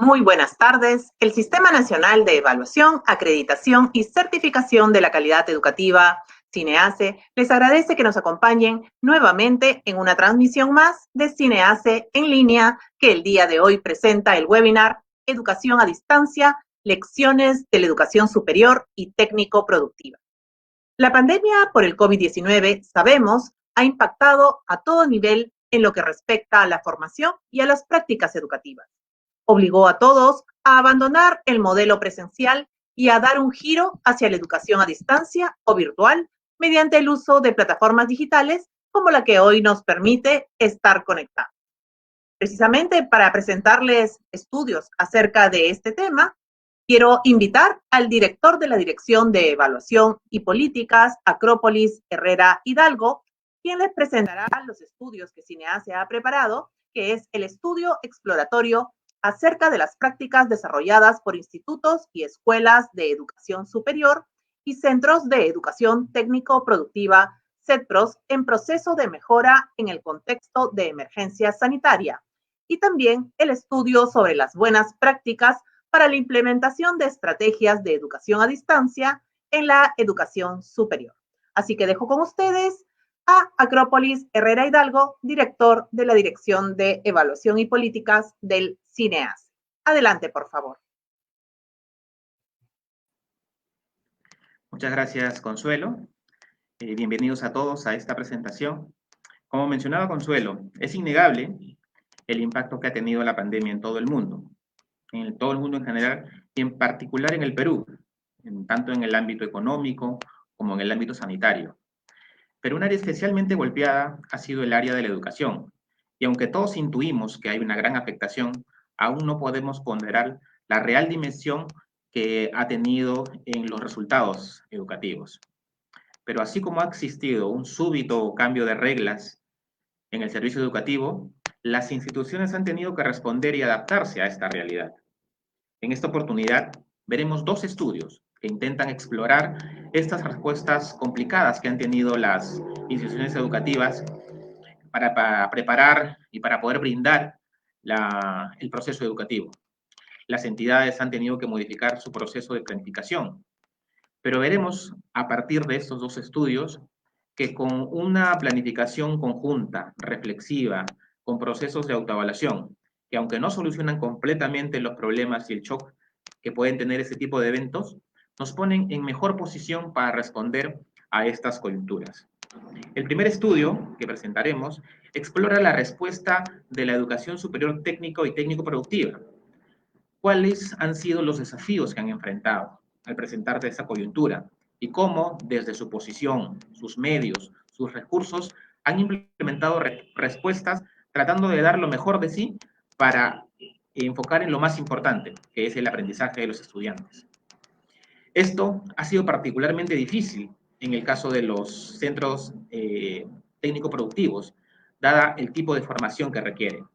Muy buenas tardes. El Sistema Nacional de Evaluación, Acreditación y Certificación de la Calidad Educativa, CINEACE, les agradece que nos acompañen nuevamente en una transmisión más de CINEACE en línea que el día de hoy presenta el webinar Educación a Distancia, Lecciones de la Educación Superior y Técnico-Productiva. La pandemia por el COVID-19, sabemos, ha impactado a todo nivel en lo que respecta a la formación y a las prácticas educativas. Obligó a todos a abandonar el modelo presencial y a dar un giro hacia la educación a distancia o virtual mediante el uso de plataformas digitales como la que hoy nos permite estar conectados. Precisamente para presentarles estudios acerca de este tema, quiero invitar al director de la Dirección de Evaluación y Políticas, Acrópolis Herrera Hidalgo, quien les presentará los estudios que CINEACE ha preparado, que es el estudio exploratorio acerca de las prácticas desarrolladas por institutos y escuelas de educación superior y centros de educación técnico-productiva, CETPROS, en proceso de mejora en el contexto de emergencia sanitaria, y también el estudio sobre las buenas prácticas para la implementación de estrategias de educación a distancia en la educación superior. Así que dejo con ustedes a Acrópolis Herrera Hidalgo, director de la Dirección de Evaluación y Políticas del CINEACE. Adelante, por favor. Muchas gracias, Consuelo. Bienvenidos a todos a esta presentación. Como mencionaba Consuelo, es innegable el impacto que ha tenido la pandemia en todo el mundo en general, y en particular en el Perú, tanto en el ámbito económico como en el ámbito sanitario. Pero un área especialmente golpeada ha sido el área de la educación, y aunque todos intuimos que hay una gran afectación, aún no podemos ponderar la real dimensión que ha tenido en los resultados educativos. Pero así como ha existido un súbito cambio de reglas en el servicio educativo, las instituciones han tenido que responder y adaptarse a esta realidad. En esta oportunidad veremos dos estudios que intentan explorar estas respuestas complicadas que han tenido las instituciones educativas para preparar y para poder brindar el proceso educativo. Las entidades han tenido que modificar su proceso de planificación, pero veremos a partir de estos dos estudios que con una planificación conjunta, reflexiva, con procesos de autoevaluación, que aunque no solucionan completamente los problemas y el shock que pueden tener este tipo de eventos, nos ponen en mejor posición para responder a estas coyunturas. El primer estudio que presentaremos explora la respuesta de la educación superior técnico y técnico-productiva. ¿Cuáles han sido los desafíos que han enfrentado al presentarse esa coyuntura? Y cómo, desde su posición, sus medios, sus recursos, han implementado respuestas tratando de dar lo mejor de sí para enfocar en lo más importante, que es el aprendizaje de los estudiantes. Esto ha sido particularmente difícil en el caso de los centros técnico-productivos, dada el tipo de formación que requieren.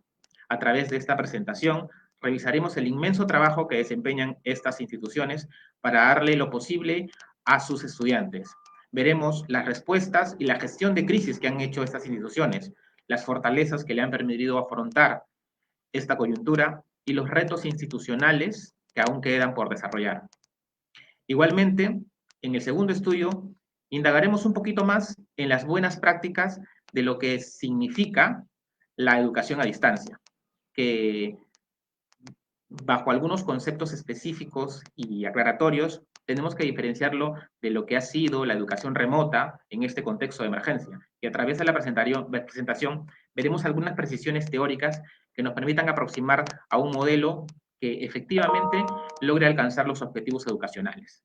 A través de esta presentación, revisaremos el inmenso trabajo que desempeñan estas instituciones para darle lo posible a sus estudiantes. Veremos las respuestas y la gestión de crisis que han hecho estas instituciones, las fortalezas que le han permitido afrontar esta coyuntura y los retos institucionales que aún quedan por desarrollar. Igualmente, en el segundo estudio, indagaremos un poquito más en las buenas prácticas de lo que significa la educación a distancia, que bajo algunos conceptos específicos y aclaratorios, tenemos que diferenciarlo de lo que ha sido la educación remota en este contexto de emergencia. Y a través de la presentación veremos algunas precisiones teóricas que nos permitan aproximar a un modelo que efectivamente logre alcanzar los objetivos educacionales.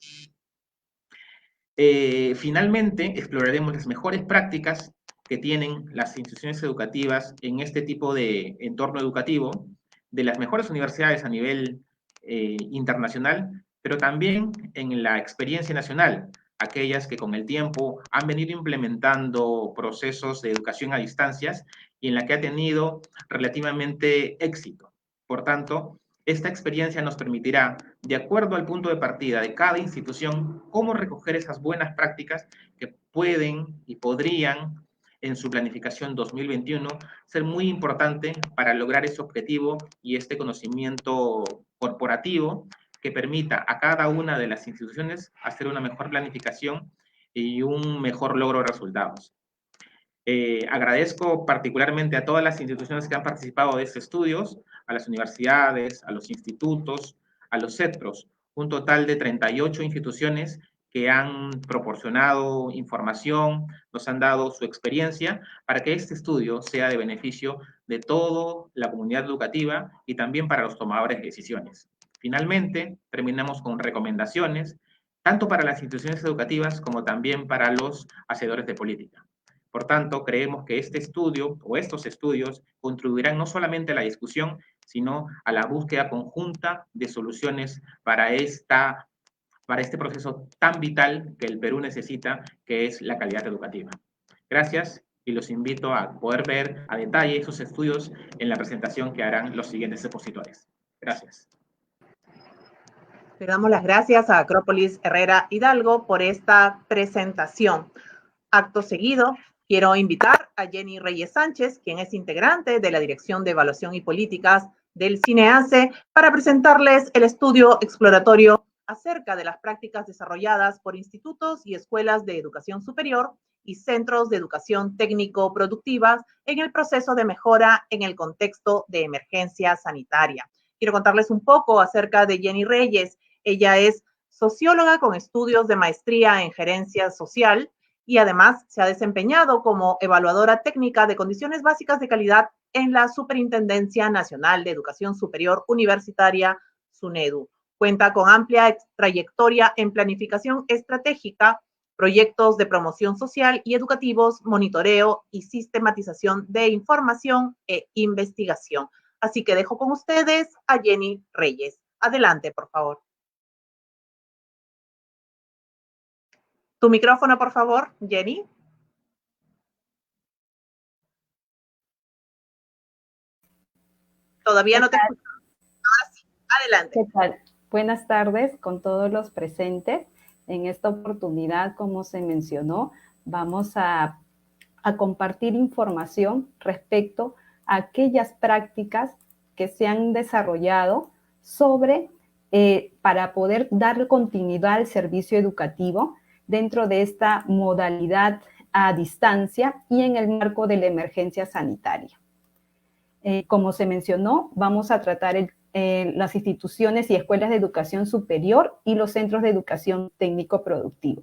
Finalmente, exploraremos las mejores prácticas que tienen las instituciones educativas en este tipo de entorno educativo, de las mejores universidades a nivel internacional, pero también en la experiencia nacional, aquellas que con el tiempo han venido implementando procesos de educación a distancias y en la que ha tenido relativamente éxito. Por tanto, esta experiencia nos permitirá, de acuerdo al punto de partida de cada institución, cómo recoger esas buenas prácticas que pueden y podrían, en su planificación 2021, ser muy importante para lograr ese objetivo y este conocimiento corporativo que permita a cada una de las instituciones hacer una mejor planificación y un mejor logro de resultados. Agradezco particularmente a todas las instituciones que han participado de estos estudios, a las universidades, a los institutos, a los CETPROS, un total de 38 instituciones que han proporcionado información, nos han dado su experiencia para que este estudio sea de beneficio de toda la comunidad educativa y también para los tomadores de decisiones. Finalmente, terminamos con recomendaciones, tanto para las instituciones educativas como también para los hacedores de política. Por tanto, creemos que este estudio o estos estudios contribuirán no solamente a la discusión, sino a la búsqueda conjunta de soluciones para este proceso tan vital que el Perú necesita, que es la calidad educativa. Gracias y los invito a poder ver a detalle esos estudios en la presentación que harán los siguientes expositores. Gracias. Le damos las gracias a Acrópolis Herrera Hidalgo por esta presentación. Acto seguido, quiero invitar a Jenny Reyes Sánchez, quien es integrante de la Dirección de Evaluación y Políticas del CINEACE, para presentarles el estudio exploratorio acerca de las prácticas desarrolladas por institutos y escuelas de educación superior y centros de educación técnico-productivas en el proceso de mejora en el contexto de emergencia sanitaria. Quiero contarles un poco acerca de Jenny Reyes. Ella es socióloga con estudios de maestría en gerencia social y además se ha desempeñado como evaluadora técnica de condiciones básicas de calidad en la Superintendencia Nacional de Educación Superior Universitaria, SUNEDU. Cuenta con amplia trayectoria en planificación estratégica, proyectos de promoción social y educativos, monitoreo y sistematización de información e investigación. Así que dejo con ustedes a Jenny Reyes. Adelante, por favor. Tu micrófono, por favor, Jenny. Todavía no te escucho. Ahora sí, adelante. ¿Qué tal? Buenas tardes con todos los presentes. En esta oportunidad, como se mencionó, vamos a compartir información respecto a aquellas prácticas que se han desarrollado para poder dar continuidad al servicio educativo dentro de esta modalidad a distancia y en el marco de la emergencia sanitaria. Como se mencionó, vamos a tratar las instituciones y escuelas de educación superior y los centros de educación técnico-productivo.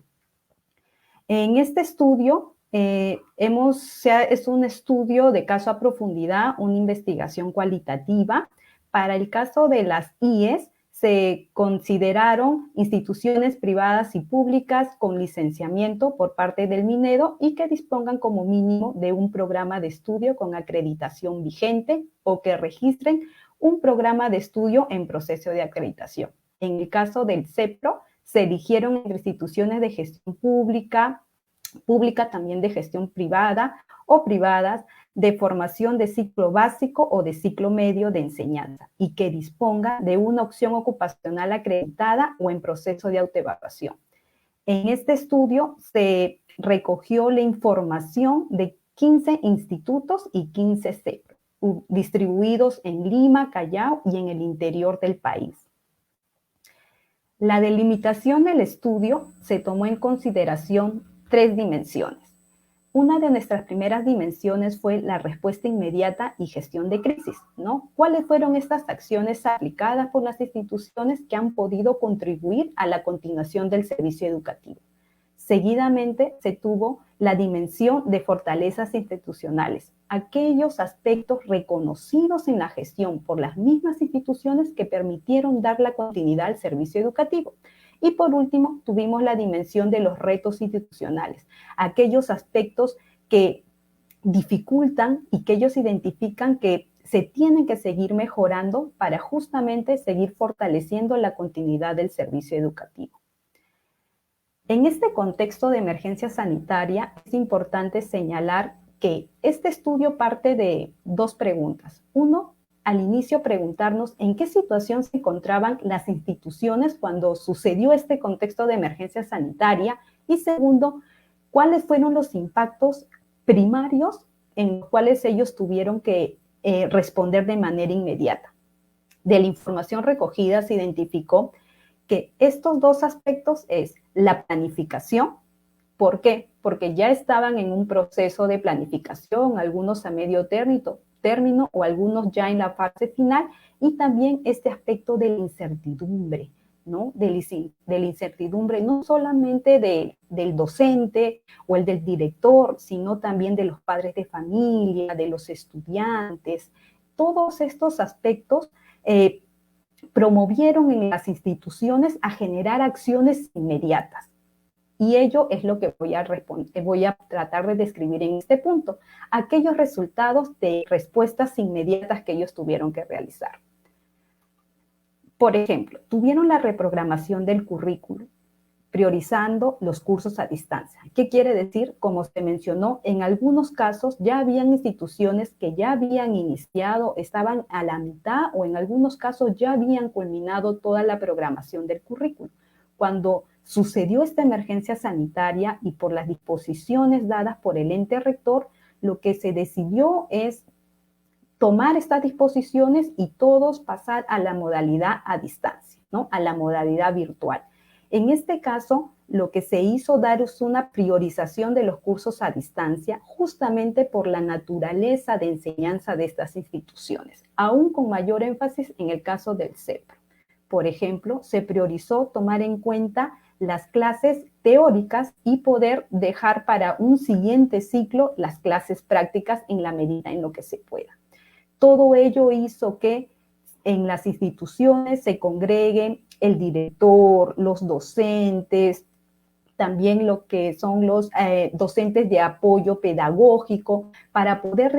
En este estudio, es un estudio de caso a profundidad, una investigación cualitativa. Para el caso de las IES, se consideraron instituciones privadas y públicas con licenciamiento por parte del Minedo y que dispongan como mínimo de un programa de estudio con acreditación vigente o que registren un programa de estudio en proceso de acreditación. En el caso del CEPRO, se eligieron entre instituciones de gestión pública también de gestión privada o privadas, de formación de ciclo básico o de ciclo medio de enseñanza y que disponga de una opción ocupacional acreditada o en proceso de autoevaluación. En este estudio se recogió la información de 15 institutos y 15 CEPRO, distribuidos en Lima, Callao y en el interior del país. La delimitación del estudio se tomó en consideración 3 dimensiones. Una de nuestras primeras dimensiones fue la respuesta inmediata y gestión de crisis, ¿no? ¿Cuáles fueron estas acciones aplicadas por las instituciones que han podido contribuir a la continuación del servicio educativo? Seguidamente se tuvo la dimensión de fortalezas institucionales, aquellos aspectos reconocidos en la gestión por las mismas instituciones que permitieron dar la continuidad al servicio educativo. Y por último, tuvimos la dimensión de los retos institucionales, aquellos aspectos que dificultan y que ellos identifican que se tienen que seguir mejorando para justamente seguir fortaleciendo la continuidad del servicio educativo. En este contexto de emergencia sanitaria, es importante señalar que este estudio parte de 2 preguntas. Uno, al inicio preguntarnos en qué situación se encontraban las instituciones cuando sucedió este contexto de emergencia sanitaria y segundo, cuáles fueron los impactos primarios en los cuales ellos tuvieron que responder de manera inmediata. De la información recogida se identificó que estos dos aspectos es la planificación. ¿Por qué? Porque ya estaban en un proceso de planificación, algunos a medio término o algunos ya en la fase final, y también este aspecto de la incertidumbre, ¿no? De la incertidumbre no solamente del docente o el del director, sino también de los padres de familia, de los estudiantes. Todos estos aspectos promovieron en las instituciones a generar acciones inmediatas. Y ello es lo que voy a tratar de describir en este punto, aquellos resultados de respuestas inmediatas que ellos tuvieron que realizar. Por ejemplo, tuvieron la reprogramación del currículo, priorizando los cursos a distancia. ¿Qué quiere decir? Como se mencionó, en algunos casos ya habían instituciones que ya habían iniciado, estaban a la mitad o en algunos casos ya habían culminado toda la programación del currículo. Cuando sucedió esta emergencia sanitaria y por las disposiciones dadas por el ente rector, lo que se decidió es tomar estas disposiciones y todos pasar a la modalidad a distancia, ¿no? A la modalidad virtual. En este caso, lo que se hizo dar es una priorización de los cursos a distancia, justamente por la naturaleza de enseñanza de estas instituciones, aún con mayor énfasis en el caso del CEPRO. Por ejemplo, se priorizó tomar en cuenta las clases teóricas y poder dejar para un siguiente ciclo las clases prácticas en la medida en lo que se pueda. Todo ello hizo que en las instituciones se congreguen el director, los docentes, también lo que son los docentes de apoyo pedagógico, para poder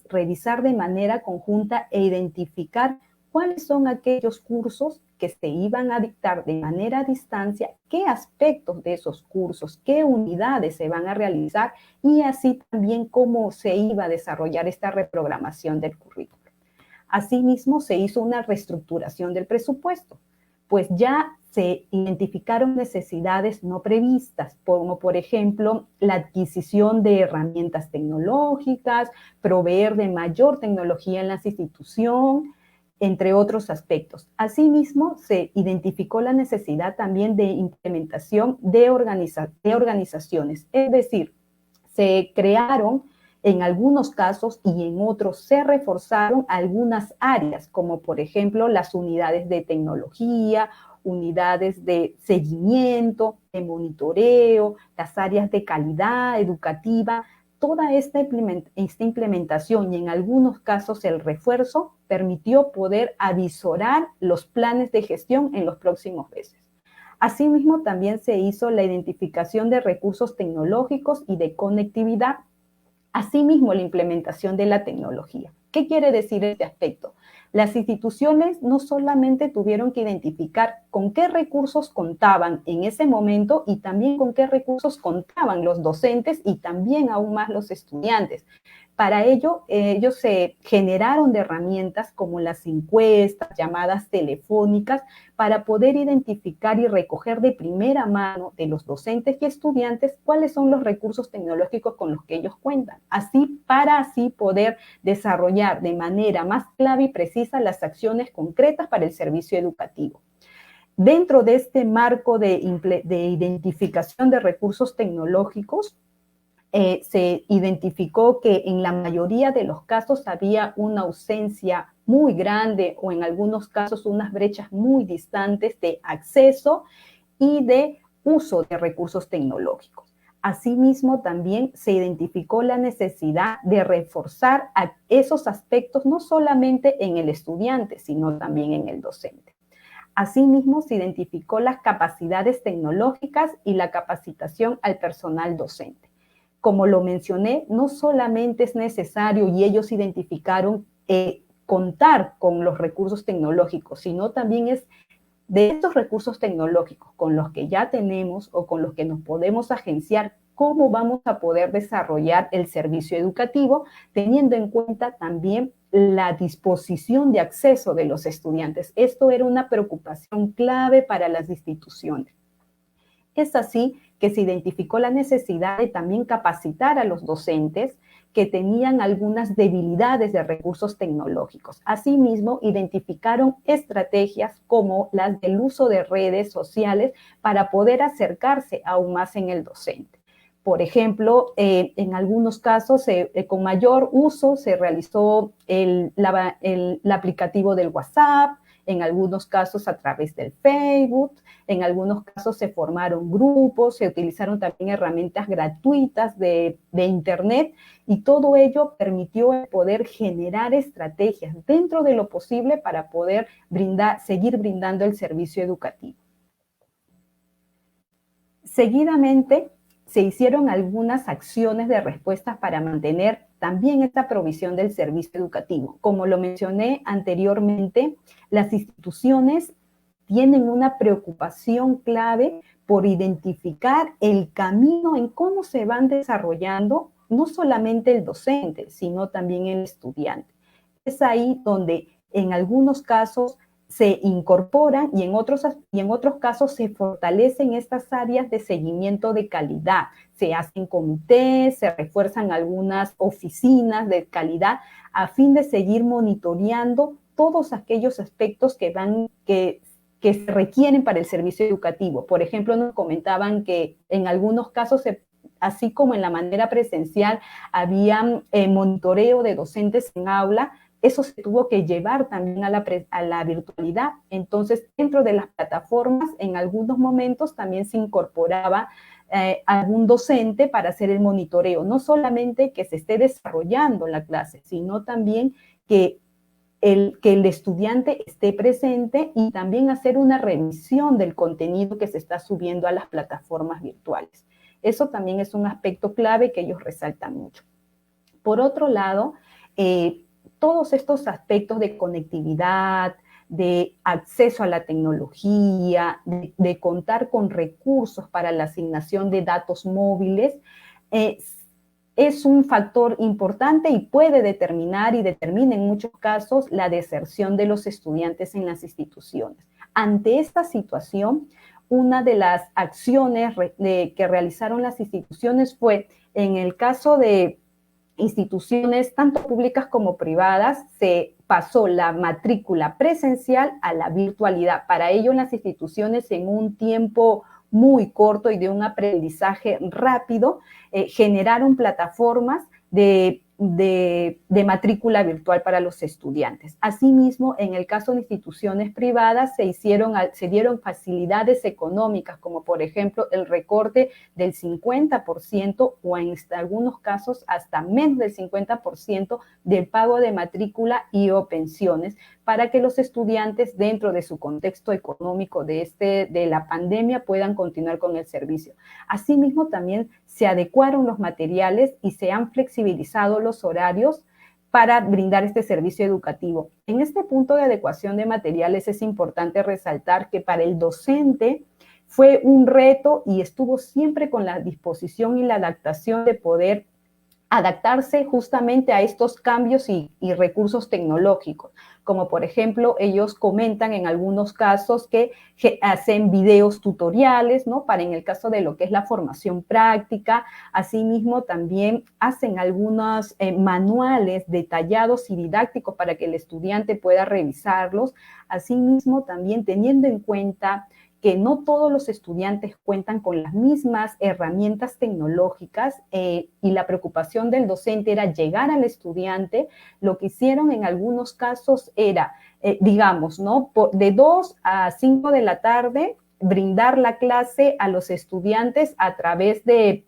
revisar de manera conjunta e identificar cuáles son aquellos cursos que se iban a dictar de manera a distancia, qué aspectos de esos cursos, qué unidades se van a realizar y así también cómo se iba a desarrollar esta reprogramación del currículo. Asimismo, se hizo una reestructuración del presupuesto, pues ya se identificaron necesidades no previstas, como por ejemplo la adquisición de herramientas tecnológicas, proveer de mayor tecnología en la institución, entre otros aspectos. Asimismo, se identificó la necesidad también de implementación de organizaciones, es decir, se crearon en algunos casos y en otros se reforzaron algunas áreas, como por ejemplo las unidades de tecnología, unidades de seguimiento, de monitoreo, las áreas de calidad educativa. Toda esta implementación y en algunos casos el refuerzo permitió poder avisorar los planes de gestión en los próximos meses. Asimismo, también se hizo la identificación de recursos tecnológicos y de conectividad. Asimismo, la implementación de la tecnología. ¿Qué quiere decir este aspecto? Las instituciones no solamente tuvieron que identificar con qué recursos contaban en ese momento y también con qué recursos contaban los docentes y también aún más los estudiantes. Para ello, ellos se generaron de herramientas como las encuestas, llamadas telefónicas, para poder identificar y recoger de primera mano de los docentes y estudiantes cuáles son los recursos tecnológicos con los que ellos cuentan. Para así poder desarrollar de manera más clave y precisa las acciones concretas para el servicio educativo. Dentro de este marco de identificación de recursos tecnológicos, se identificó que en la mayoría de los casos había una ausencia muy grande o en algunos casos unas brechas muy distantes de acceso y de uso de recursos tecnológicos. Asimismo, también se identificó la necesidad de reforzar esos aspectos no solamente en el estudiante, sino también en el docente. Asimismo, se identificó las capacidades tecnológicas y la capacitación al personal docente. Como lo mencioné, no solamente es necesario, y ellos identificaron, contar con los recursos tecnológicos, sino también es de estos recursos tecnológicos con los que ya tenemos o con los que nos podemos agenciar, cómo vamos a poder desarrollar el servicio educativo, teniendo en cuenta también la disposición de acceso de los estudiantes. Esto era una preocupación clave para las instituciones. Es así que se identificó la necesidad de también capacitar a los docentes, que tenían algunas debilidades de recursos tecnológicos. Asimismo, identificaron estrategias como las del uso de redes sociales para poder acercarse aún más en el docente. Por ejemplo, en algunos casos, con mayor uso, se realizó el aplicativo del WhatsApp, en algunos casos a través del Facebook, en algunos casos se formaron grupos, se utilizaron también herramientas gratuitas de Internet, y todo ello permitió poder generar estrategias dentro de lo posible para poder seguir brindando el servicio educativo. Seguidamente, se hicieron algunas acciones de respuesta para mantener también esta provisión del servicio educativo. Como lo mencioné anteriormente, las instituciones tienen una preocupación clave por identificar el camino en cómo se van desarrollando no solamente el docente, sino también el estudiante. Es ahí donde en algunos casos se incorporan y en otros casos se fortalecen estas áreas de seguimiento de calidad. Se hacen comités, se refuerzan algunas oficinas de calidad a fin de seguir monitoreando todos aquellos aspectos que se requieren para el servicio educativo. Por ejemplo, nos comentaban que en algunos casos, así como en la manera presencial, había monitoreo de docentes en aula. Eso se tuvo que llevar también a la virtualidad. Entonces, dentro de las plataformas, en algunos momentos también se incorporaba algún docente para hacer el monitoreo. No solamente que se esté desarrollando la clase, sino también que el estudiante esté presente y también hacer una revisión del contenido que se está subiendo a las plataformas virtuales. Eso también es un aspecto clave que ellos resaltan mucho. Por otro lado, todos estos aspectos de conectividad, de acceso a la tecnología, de contar con recursos para la asignación de datos móviles, es un factor importante y puede determinar y determina en muchos casos la deserción de los estudiantes en las instituciones. Ante esta situación, una de las acciones que realizaron las instituciones fue, en el caso de instituciones tanto públicas como privadas, se pasó la matrícula presencial a la virtualidad. Para ello, las instituciones en un tiempo muy corto y de un aprendizaje rápido, generaron plataformas de matrícula virtual para los estudiantes. Asimismo, en el caso de instituciones privadas, se dieron facilidades económicas, como por ejemplo el recorte del 50% o en algunos casos hasta menos del 50% del pago de matrícula y o pensiones, para que los estudiantes, dentro de su contexto económico de la pandemia, puedan continuar con el servicio. Asimismo, también se adecuaron los materiales y se han flexibilizado los horarios para brindar este servicio educativo. En este punto de adecuación de materiales es importante resaltar que para el docente fue un reto y estuvo siempre con la disposición y la adaptación de poder adaptarse justamente a estos cambios y recursos tecnológicos, como por ejemplo ellos comentan en algunos casos que hacen videos tutoriales, ¿no? Para en el caso de lo que es la formación práctica. Asimismo también hacen algunos manuales detallados y didácticos para que el estudiante pueda revisarlos. Asimismo también teniendo en cuenta que no todos los estudiantes cuentan con las mismas herramientas tecnológicas y la preocupación del docente era llegar al estudiante. Lo que hicieron en algunos casos era, digamos, ¿no? De 2 a 5 de la tarde, brindar la clase a los estudiantes a través de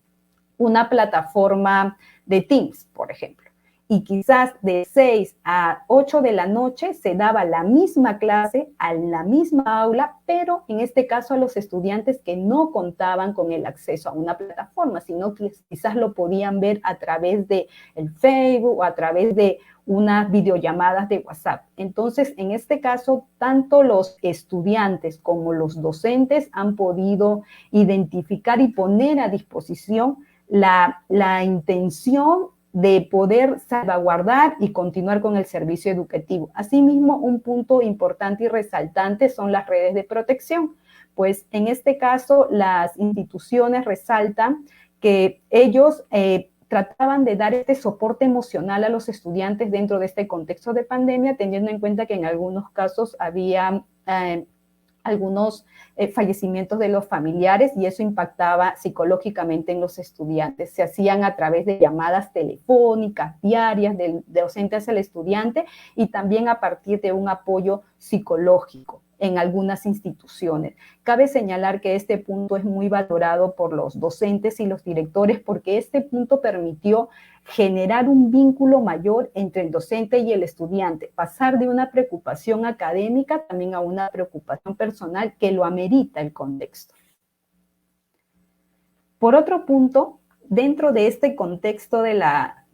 una plataforma de Teams, por ejemplo. Y quizás de 6 a 8 de la noche se daba la misma clase a la misma aula, pero en este caso a los estudiantes que no contaban con el acceso a una plataforma, sino que quizás lo podían ver a través de el Facebook o a través de unas videollamadas de WhatsApp. Entonces, en este caso, tanto los estudiantes como los docentes han podido identificar y poner a disposición la intención de poder salvaguardar y continuar con el servicio educativo. Asimismo, un punto importante y resaltante son las redes de protección, pues en este caso las instituciones resaltan que ellos trataban de dar este soporte emocional a los estudiantes dentro de este contexto de pandemia, teniendo en cuenta que en algunos casos había algunos fallecimientos de los familiares y eso impactaba psicológicamente en los estudiantes. Se hacían a través de llamadas telefónicas diarias del docente hacia el estudiante y también a partir de un apoyo psicológico en algunas instituciones. Cabe señalar que este punto es muy valorado por los docentes y los directores porque este punto permitió generar un vínculo mayor entre el docente y el estudiante, pasar de una preocupación académica también a una preocupación personal que lo amerita el contexto. Por otro punto, dentro de este contexto de la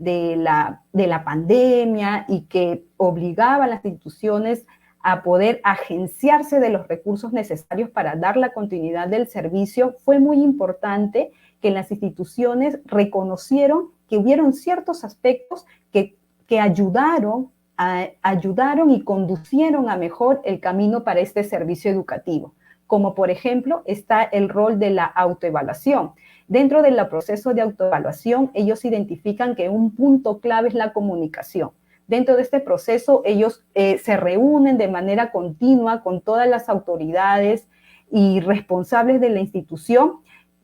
pandemia y que obligaba a las instituciones a poder agenciarse de los recursos necesarios para dar la continuidad del servicio, fue muy importante que las instituciones reconocieron que hubieron ciertos aspectos que ayudaron y conducieron a mejor el camino para este servicio educativo, como por ejemplo está el rol de la autoevaluación. Dentro del proceso de autoevaluación, ellos identifican que un punto clave es la comunicación. Dentro de este proceso, ellos se reúnen de manera continua con todas las autoridades y responsables de la institución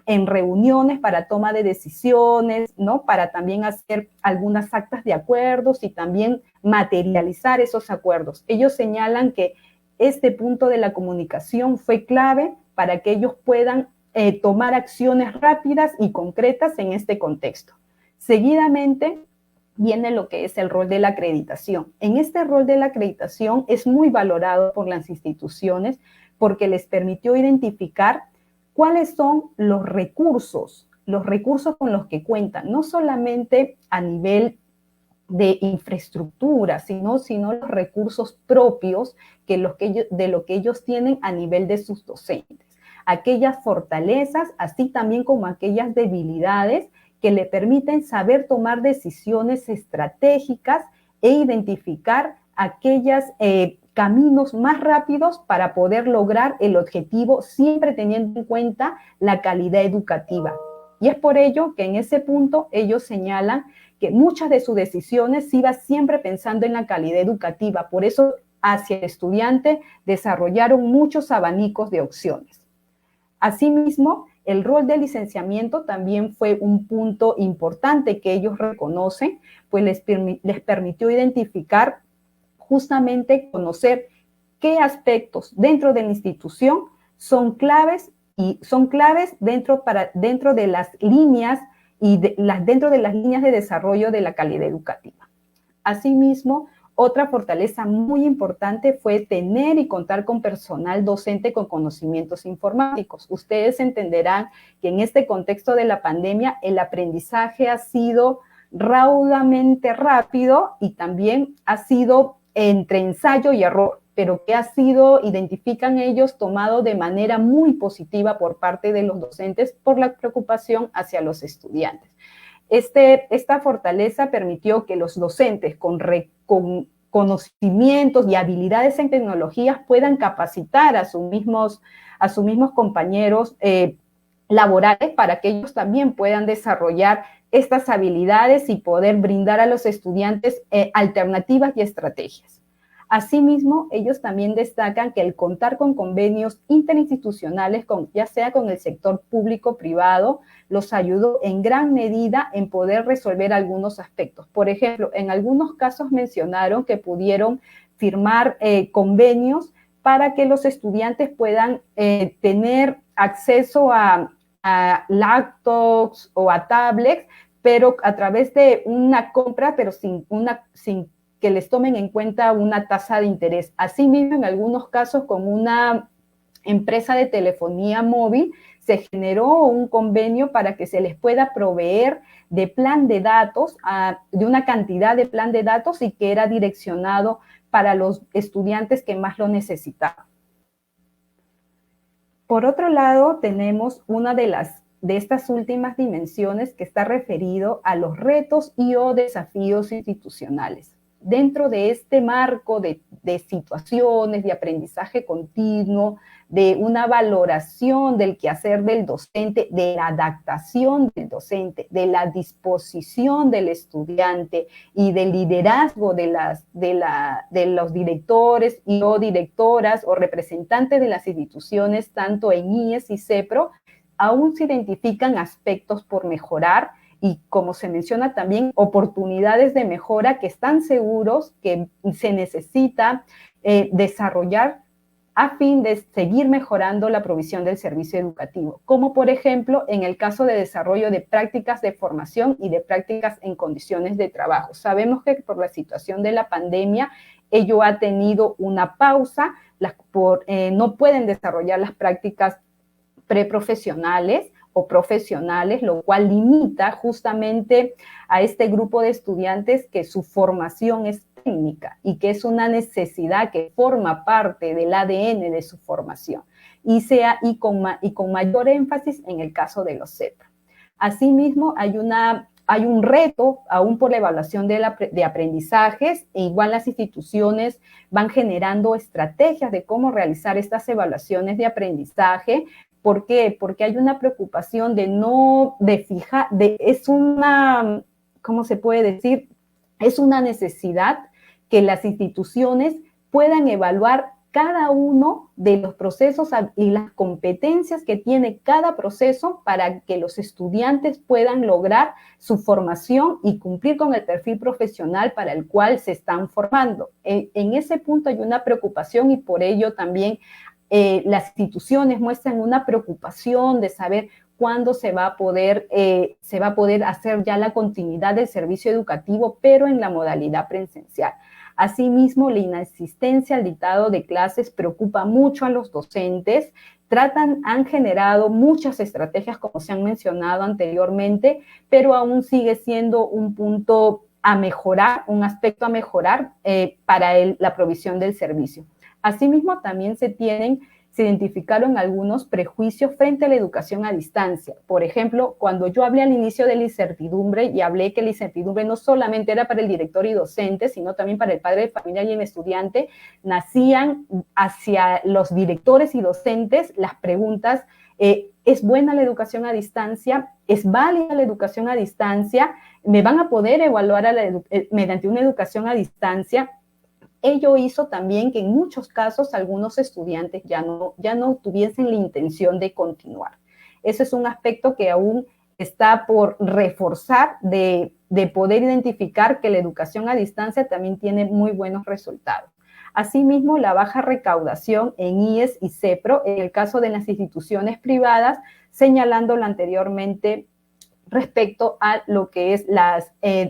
en reuniones para toma de decisiones, ¿no? Para también hacer algunas actas de acuerdos y también materializar esos acuerdos. Ellos señalan que este punto de la comunicación fue clave para que ellos puedan tomar acciones rápidas y concretas en este contexto. Seguidamente viene lo que es el rol de la acreditación. En este rol de la acreditación es muy valorado por las instituciones porque les permitió identificar cuáles son los recursos con los que cuentan, no solamente a nivel de infraestructura, sino los recursos propios de lo que ellos tienen a nivel de sus docentes. Aquellas fortalezas, así también como aquellas debilidades que le permiten saber tomar decisiones estratégicas e identificar aquellos caminos más rápidos para poder lograr el objetivo, siempre teniendo en cuenta la calidad educativa. Y es por ello que en ese punto ellos señalan que muchas de sus decisiones iban siempre pensando en la calidad educativa. Por eso, hacia el estudiante desarrollaron muchos abanicos de opciones. Asimismo, el rol del licenciamiento también fue un punto importante que ellos reconocen, pues les permitió identificar, justamente conocer qué aspectos dentro de la institución son claves dentro de las líneas dentro de las líneas de desarrollo de la calidad educativa. Asimismo, otra fortaleza muy importante fue tener y contar con personal docente con conocimientos informáticos. Ustedes entenderán que en este contexto de la pandemia el aprendizaje ha sido raudamente rápido y también ha sido entre ensayo y error, pero que ha sido, identifican ellos, tomado de manera muy positiva por parte de los docentes por la preocupación hacia los estudiantes. Esta fortaleza permitió que los docentes con conocimientos y habilidades en tecnologías puedan capacitar a sus mismos compañeros laborales para que ellos también puedan desarrollar estas habilidades y poder brindar a los estudiantes alternativas y estrategias. Asimismo, ellos también destacan que el contar con convenios interinstitucionales, ya sea con el sector público-privado, los ayudó en gran medida en poder resolver algunos aspectos. Por ejemplo, en algunos casos mencionaron que pudieron firmar convenios para que los estudiantes puedan tener acceso a laptops o a tablets, pero a través de una compra, pero sin que les tomen en cuenta una tasa de interés. Asimismo, en algunos casos, con una empresa de telefonía móvil, se generó un convenio para que se les pueda proveer de plan de datos, de una cantidad de plan de datos y que era direccionado para los estudiantes que más lo necesitaban. Por otro lado, tenemos una de estas últimas dimensiones que está referido a los retos y o desafíos institucionales. dentro de este marco de situaciones, de aprendizaje continuo, de una valoración del quehacer del docente, de la adaptación del docente, de la disposición del estudiante y del liderazgo de los directores y o directoras o representantes de las instituciones, tanto en IES y CEPRO, aún se identifican aspectos por mejorar y, como se menciona también, oportunidades de mejora que están seguros que se necesita desarrollar a fin de seguir mejorando la provisión del servicio educativo, como por ejemplo en el caso de desarrollo de prácticas de formación y de prácticas en condiciones de trabajo. Sabemos que por la situación de la pandemia ello ha tenido una pausa, no pueden desarrollar las prácticas preprofesionales o profesionales, lo cual limita justamente a este grupo de estudiantes que su formación es técnica y que es una necesidad que forma parte del ADN de su formación y con mayor énfasis en el caso de los CEPRO. Asimismo, hay un reto aún por la evaluación de aprendizajes, e igual las instituciones van generando estrategias de cómo realizar estas evaluaciones de aprendizaje. ¿Por qué? Porque hay una preocupación ¿cómo se puede decir? Es una necesidad que las instituciones puedan evaluar cada uno de los procesos y las competencias que tiene cada proceso para que los estudiantes puedan lograr su formación y cumplir con el perfil profesional para el cual se están formando. En ese punto hay una preocupación y por ello también las instituciones muestran una preocupación de saber cuándo se va a poder hacer ya la continuidad del servicio educativo, pero en la modalidad presencial. Asimismo, la inasistencia al dictado de clases preocupa mucho a los docentes. Han generado muchas estrategias, como se han mencionado anteriormente, pero aún sigue siendo un punto a mejorar, un aspecto a mejorar para la provisión del servicio. Asimismo, también se identificaron algunos prejuicios frente a la educación a distancia. Por ejemplo, cuando yo hablé al inicio de la incertidumbre y hablé que la incertidumbre no solamente era para el director y docente, sino también para el padre de familia y el estudiante, nacían hacia los directores y docentes las preguntas: ¿es buena la educación a distancia? ¿Es válida la educación a distancia? ¿Me van a poder evaluar mediante una educación a distancia? Ello hizo también que en muchos casos algunos estudiantes ya no tuviesen la intención de continuar. Ese es un aspecto que aún está por reforzar, de poder identificar que la educación a distancia también tiene muy buenos resultados. Asimismo, la baja recaudación en IES y CEPRO, en el caso de las instituciones privadas, señalándolo anteriormente respecto a lo que es la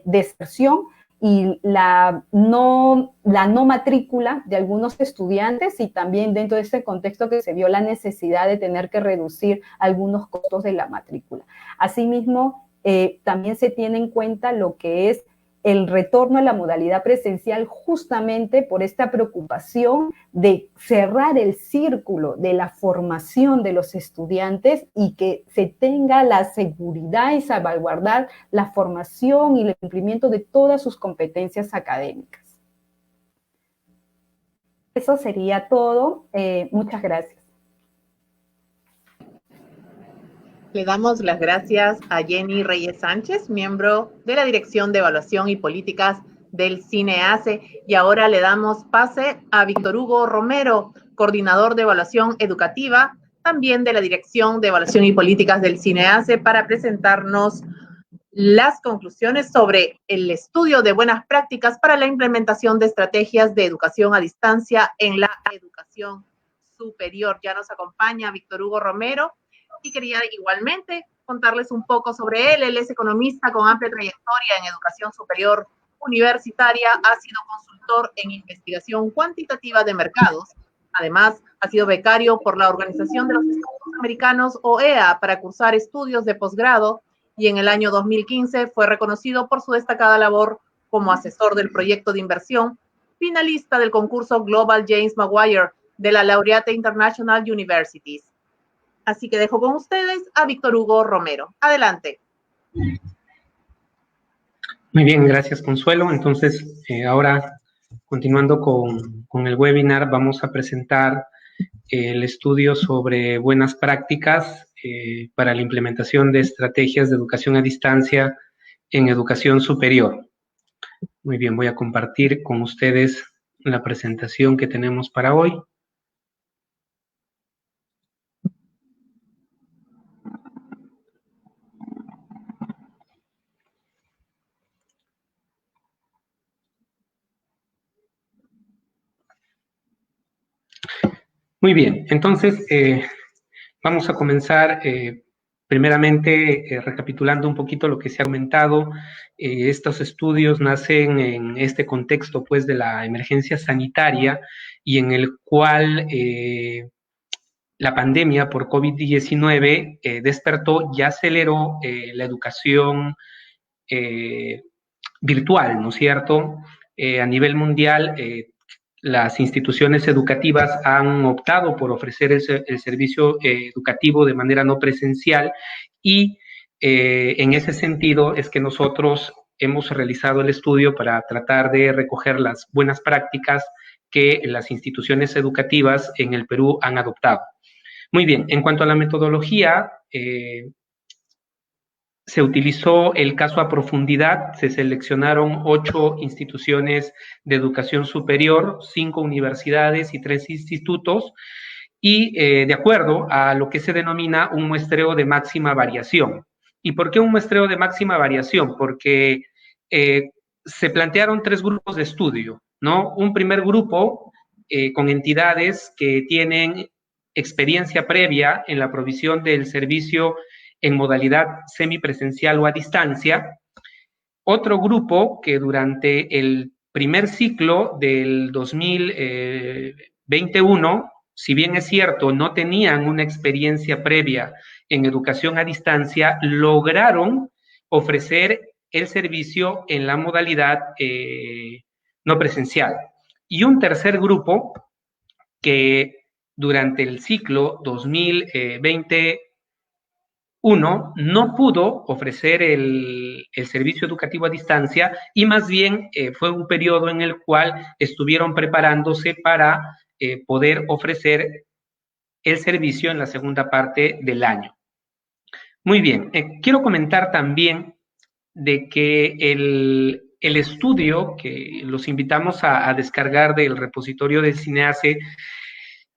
deserción y la no matrícula de algunos estudiantes, y también dentro de ese contexto que se vio la necesidad de tener que reducir algunos costos de la matrícula. Asimismo, también se tiene en cuenta lo que es el retorno a la modalidad presencial, justamente por esta preocupación de cerrar el círculo de la formación de los estudiantes y que se tenga la seguridad y salvaguardar la formación y el cumplimiento de todas sus competencias académicas. Eso sería todo. Muchas gracias. Le damos las gracias a Jenny Reyes Sánchez, miembro de la Dirección de Evaluación y Políticas del CINEACE, y ahora le damos pase a Víctor Hugo Romero, coordinador de Evaluación Educativa, también de la Dirección de Evaluación y Políticas del CINEACE, para presentarnos las conclusiones sobre el estudio de buenas prácticas para la implementación de estrategias de educación a distancia en la educación superior. Ya nos acompaña Víctor Hugo Romero, y quería igualmente contarles un poco sobre él. Él es economista con amplia trayectoria en educación superior universitaria, ha sido consultor en investigación cuantitativa de mercados. Además, ha sido becario por la Organización de los Estados Americanos, OEA, para cursar estudios de posgrado, y en el año 2015 fue reconocido por su destacada labor como asesor del proyecto de inversión, finalista del concurso Global James Maguire de la Laureate International Universities. Así que dejo con ustedes a Víctor Hugo Romero. Adelante. Muy bien, gracias Consuelo. Entonces, ahora continuando con el webinar, vamos a presentar el estudio sobre buenas prácticas para la implementación de estrategias de educación a distancia en educación superior. Muy bien, voy a compartir con ustedes la presentación que tenemos para hoy. Muy bien, entonces vamos a comenzar primeramente recapitulando un poquito lo que se ha comentado. Estos estudios nacen en este contexto pues de la emergencia sanitaria y en el cual la pandemia por COVID-19 despertó y aceleró la educación virtual, ¿no es cierto? A nivel mundial, las instituciones educativas han optado por ofrecer el servicio educativo de manera no presencial y en ese sentido es que nosotros hemos realizado el estudio para tratar de recoger las buenas prácticas que las instituciones educativas en el Perú han adoptado. Muy bien, en cuanto a la metodología, se utilizó el caso a profundidad, se seleccionaron 8 instituciones de educación superior, 5 universidades y 3 institutos, y de acuerdo a lo que se denomina un muestreo de máxima variación. ¿Y por qué un muestreo de máxima variación? Porque se plantearon 3 grupos de estudio, ¿no? Un primer grupo con entidades que tienen experiencia previa en la provisión del servicio en modalidad semipresencial o a distancia. Otro grupo que durante el primer ciclo del 2021, si bien es cierto, no tenían una experiencia previa en educación a distancia, lograron ofrecer el servicio en la modalidad no presencial. Y un tercer grupo que durante el ciclo 2020 no pudo ofrecer el servicio educativo a distancia y más bien fue un periodo en el cual estuvieron preparándose para poder ofrecer el servicio en la segunda parte del año. Muy bien, quiero comentar también de que el estudio que los invitamos a descargar del repositorio de Cineace,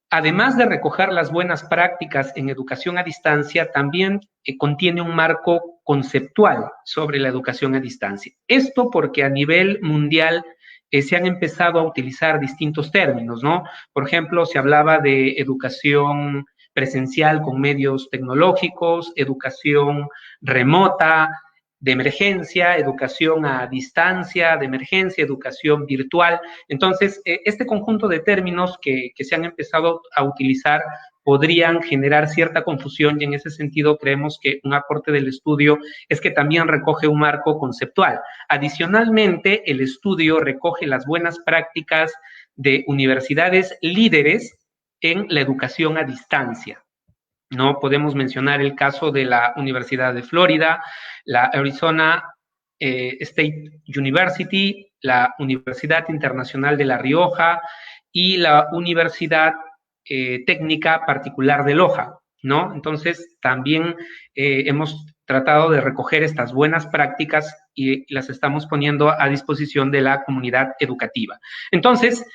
además de recoger las buenas prácticas en educación a distancia, también contiene un marco conceptual sobre la educación a distancia. Esto porque a nivel mundial se han empezado a utilizar distintos términos, ¿no? Por ejemplo, se hablaba de educación presencial con medios tecnológicos, educación remota, de emergencia, educación a distancia, de emergencia, educación virtual. Entonces, este conjunto de términos que se han empezado a utilizar podrían generar cierta confusión y en ese sentido creemos que un aporte del estudio es que también recoge un marco conceptual. Adicionalmente, el estudio recoge las buenas prácticas de universidades líderes en la educación a distancia. No podemos mencionar el caso de la Universidad de Florida, la Arizona State University, la Universidad Internacional de La Rioja y la Universidad Técnica Particular de Loja, ¿no? Entonces, también hemos tratado de recoger estas buenas prácticas y las estamos poniendo a disposición de la comunidad educativa. Entonces,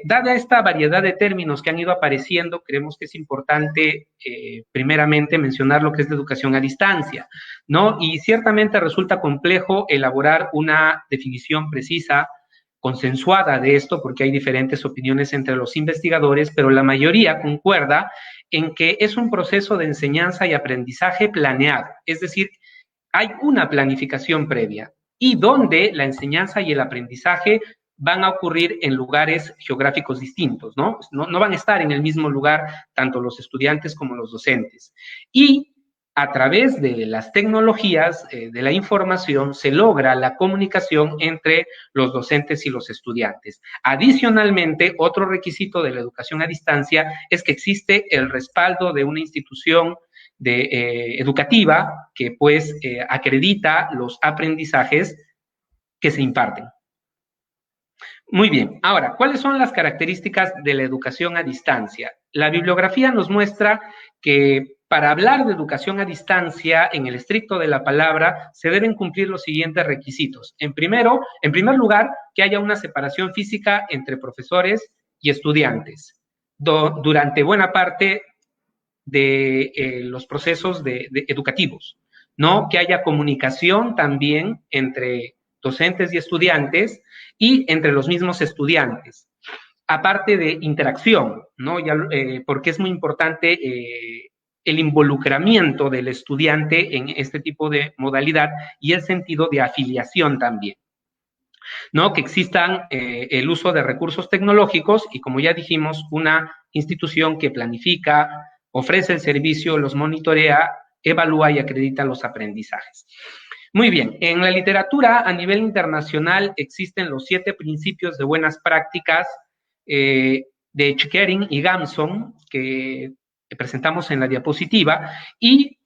dada esta variedad de términos que han ido apareciendo, creemos que es importante, primeramente, mencionar lo que es la educación a distancia, ¿no? Y ciertamente resulta complejo elaborar una definición precisa, consensuada de esto, porque hay diferentes opiniones entre los investigadores, pero la mayoría concuerda en que es un proceso de enseñanza y aprendizaje planeado, es decir, hay una planificación previa y donde la enseñanza y el aprendizaje van a ocurrir en lugares geográficos distintos, ¿no? No van a estar en el mismo lugar tanto los estudiantes como los docentes. Y a través de las tecnologías de la información se logra la comunicación entre los docentes y los estudiantes. Adicionalmente, otro requisito de la educación a distancia es que existe el respaldo de una institución educativa que pues acredita los aprendizajes que se imparten. Muy bien, ahora, ¿cuáles son las características de la educación a distancia? La bibliografía nos muestra que para hablar de educación a distancia, en el estricto de la palabra, se deben cumplir los siguientes requisitos. En primer lugar, que haya una separación física entre profesores y estudiantes durante buena parte de los procesos educativos, ¿no? Que haya comunicación también entre docentes y estudiantes y entre los mismos estudiantes, aparte de interacción, ¿no? Porque es muy importante el involucramiento del estudiante en este tipo de modalidad y el sentido de afiliación también, ¿no? Que existan el uso de recursos tecnológicos y, como ya dijimos, una institución que planifica, ofrece el servicio, los monitorea, evalúa y acredita los aprendizajes. Muy bien, en la literatura a nivel internacional existen los 7 principios de buenas prácticas de Chickering y Gamson, que presentamos en la diapositiva, y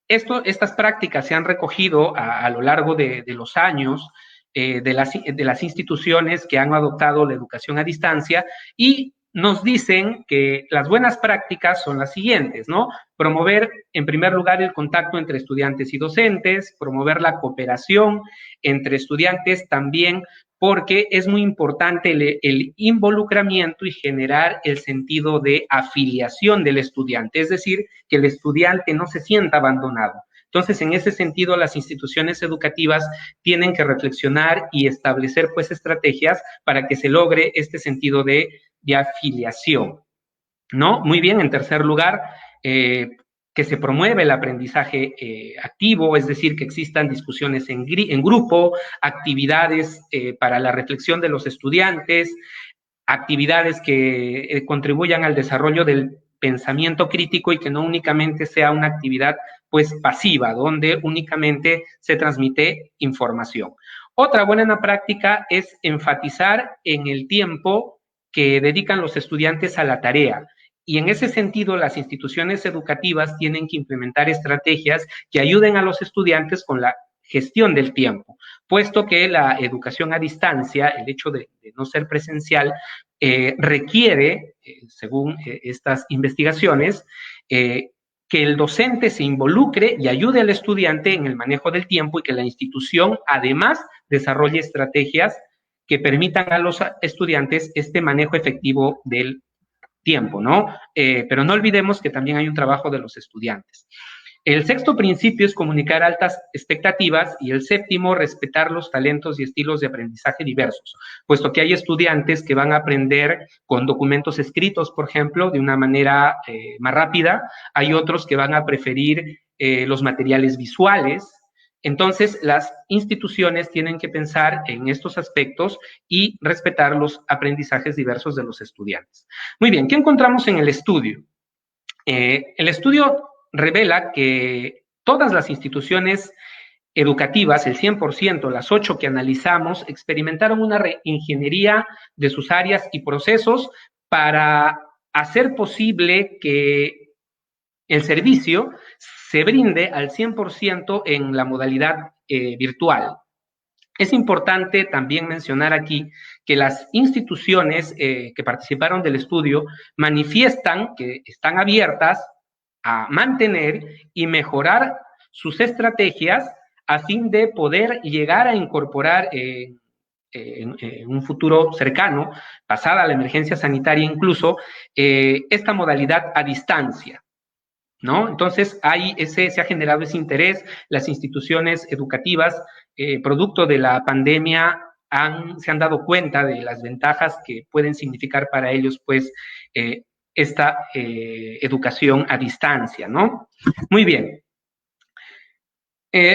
estas prácticas se han recogido a lo largo de los años de las instituciones que han adoptado la educación a distancia y nos dicen que las buenas prácticas son las siguientes, ¿no? Promover, en primer lugar, el contacto entre estudiantes y docentes, promover la cooperación entre estudiantes también, porque es muy importante el involucramiento y generar el sentido de afiliación del estudiante, es decir, que el estudiante no se sienta abandonado. Entonces, en ese sentido, las instituciones educativas tienen que reflexionar y establecer, pues, estrategias para que se logre este sentido de afiliación, ¿no? Muy bien, en tercer lugar, que se promueve el aprendizaje activo, es decir, que existan discusiones en grupo, actividades para la reflexión de los estudiantes, actividades que contribuyan al desarrollo del pensamiento crítico y que no únicamente sea una actividad pues pasiva, donde únicamente se transmite información. Otra buena práctica es enfatizar en el tiempo que dedican los estudiantes a la tarea. Y en ese sentido, las instituciones educativas tienen que implementar estrategias que ayuden a los estudiantes con la gestión del tiempo, puesto que la educación a distancia, el hecho de no ser presencial, requiere, según estas investigaciones, que el docente se involucre y ayude al estudiante en el manejo del tiempo y que la institución además desarrolle estrategias que permitan a los estudiantes este manejo efectivo del tiempo, ¿no? Pero no olvidemos que también hay un trabajo de los estudiantes. El sexto principio es comunicar altas expectativas y el séptimo, respetar los talentos y estilos de aprendizaje diversos, puesto que hay estudiantes que van a aprender con documentos escritos, por ejemplo, de una manera más rápida, hay otros que van a preferir los materiales visuales. Entonces, las instituciones tienen que pensar en estos aspectos y respetar los aprendizajes diversos de los estudiantes. Muy bien, ¿qué encontramos en el estudio? El estudio revela que todas las instituciones educativas, el 100%, las 8 que analizamos, experimentaron una reingeniería de sus áreas y procesos para hacer posible que el servicio se brinde al 100% en la modalidad virtual. Es importante también mencionar aquí que las instituciones que participaron del estudio manifiestan que están abiertas a mantener y mejorar sus estrategias a fin de poder llegar a incorporar en un futuro cercano, pasada la emergencia sanitaria incluso, esta modalidad a distancia, ¿no? Entonces, se ha generado ese interés, las instituciones educativas, producto de la pandemia, se han dado cuenta de las ventajas que pueden significar para ellos, pues, esta educación a distancia, ¿no? Muy bien.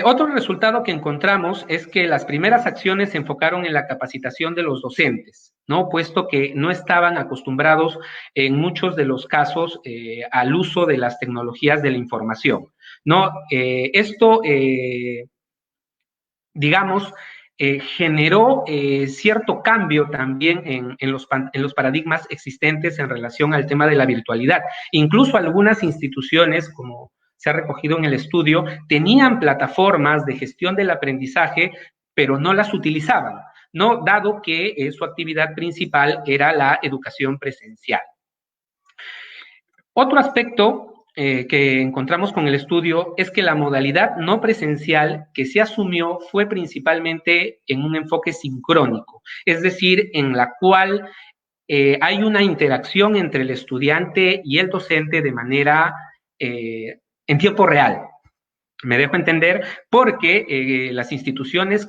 Otro resultado que encontramos es que las primeras acciones se enfocaron en la capacitación de los docentes, ¿no? Puesto que no estaban acostumbrados en muchos de los casos al uso de las tecnologías de la información, ¿no? Esto, digamos, generó cierto cambio también en los paradigmas existentes en relación al tema de la virtualidad. Incluso algunas instituciones, como se ha recogido en el estudio, tenían plataformas de gestión del aprendizaje, pero no las utilizaban, ¿no? Dado que su actividad principal era la educación presencial. Otro aspecto que encontramos con el estudio es que la modalidad no presencial que se asumió fue principalmente en un enfoque sincrónico, es decir, en la cual hay una interacción entre el estudiante y el docente de manera en tiempo real. Me dejo entender porque las instituciones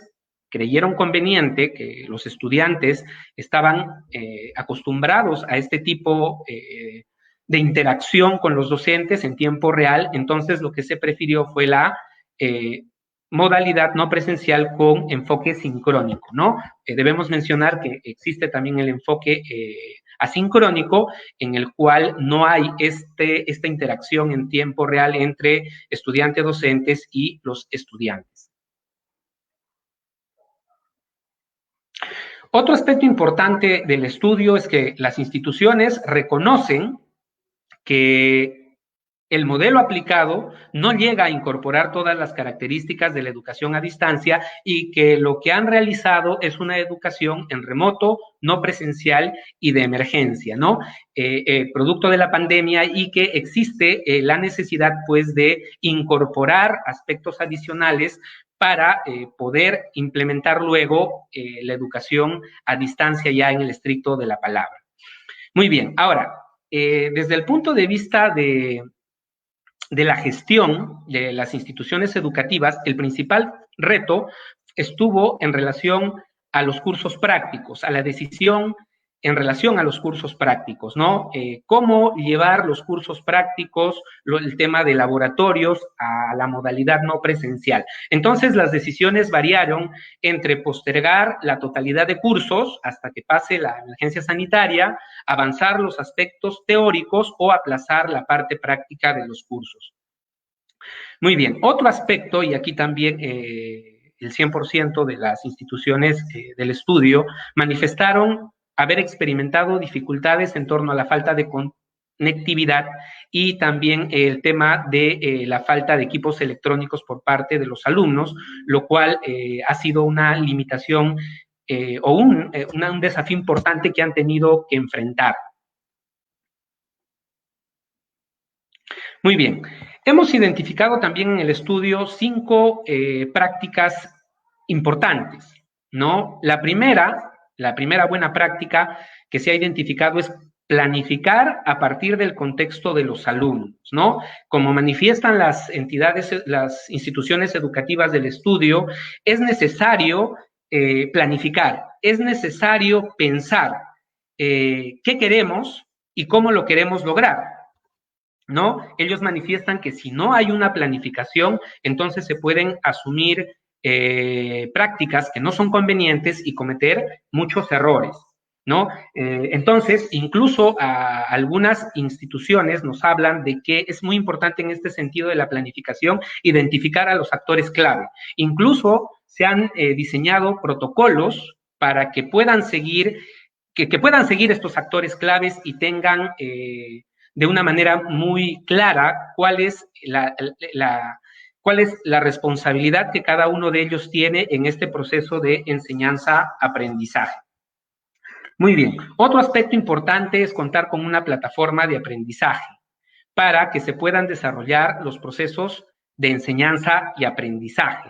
creyeron conveniente que los estudiantes estaban acostumbrados a este tipo de interacción con los docentes en tiempo real, entonces lo que se prefirió fue la modalidad no presencial con enfoque sincrónico, ¿no? Debemos mencionar que existe también el enfoque asincrónico, en el cual no hay esta interacción en tiempo real entre estudiantes, docentes y los estudiantes. Otro aspecto importante del estudio es que las instituciones reconocen que el modelo aplicado no llega a incorporar todas las características de la educación a distancia y que lo que han realizado es una educación en remoto, no presencial y de emergencia, ¿no? Producto de la pandemia, y que existe la necesidad, pues, de incorporar aspectos adicionales para poder implementar luego la educación a distancia ya en el estricto de la palabra. Muy bien, ahora, desde el punto de vista de la gestión de las instituciones educativas, el principal reto estuvo en relación a los cursos prácticos, a la decisión en relación a los cursos prácticos, ¿no? Cómo llevar los cursos prácticos, el tema de laboratorios a la modalidad no presencial. Entonces, las decisiones variaron entre postergar la totalidad de cursos hasta que pase la emergencia sanitaria, avanzar los aspectos teóricos o aplazar la parte práctica de los cursos. Muy bien, otro aspecto, y aquí también el 100% de las instituciones del estudio manifestaron haber experimentado dificultades en torno a la falta de conectividad y también el tema de la falta de equipos electrónicos por parte de los alumnos, lo cual ha sido una limitación o un desafío importante que han tenido que enfrentar. Muy bien, hemos identificado también en el estudio 5 prácticas importantes, ¿no? La primera buena práctica que se ha identificado es planificar a partir del contexto de los alumnos, ¿no? Como manifiestan las entidades, las instituciones educativas del estudio, es necesario planificar, es necesario pensar qué queremos y cómo lo queremos lograr, ¿no? Ellos manifiestan que si no hay una planificación, entonces se pueden asumir prácticas que no son convenientes y cometer muchos errores, ¿no? Entonces, incluso algunas instituciones nos hablan de que es muy importante en este sentido de la planificación identificar a los actores clave. Incluso se han diseñado protocolos para que puedan seguir, que puedan seguir estos actores claves y tengan de una manera muy clara cuál es la responsabilidad que cada uno de ellos tiene en este proceso de enseñanza-aprendizaje. Muy bien, otro aspecto importante es contar con una plataforma de aprendizaje para que se puedan desarrollar los procesos de enseñanza y aprendizaje.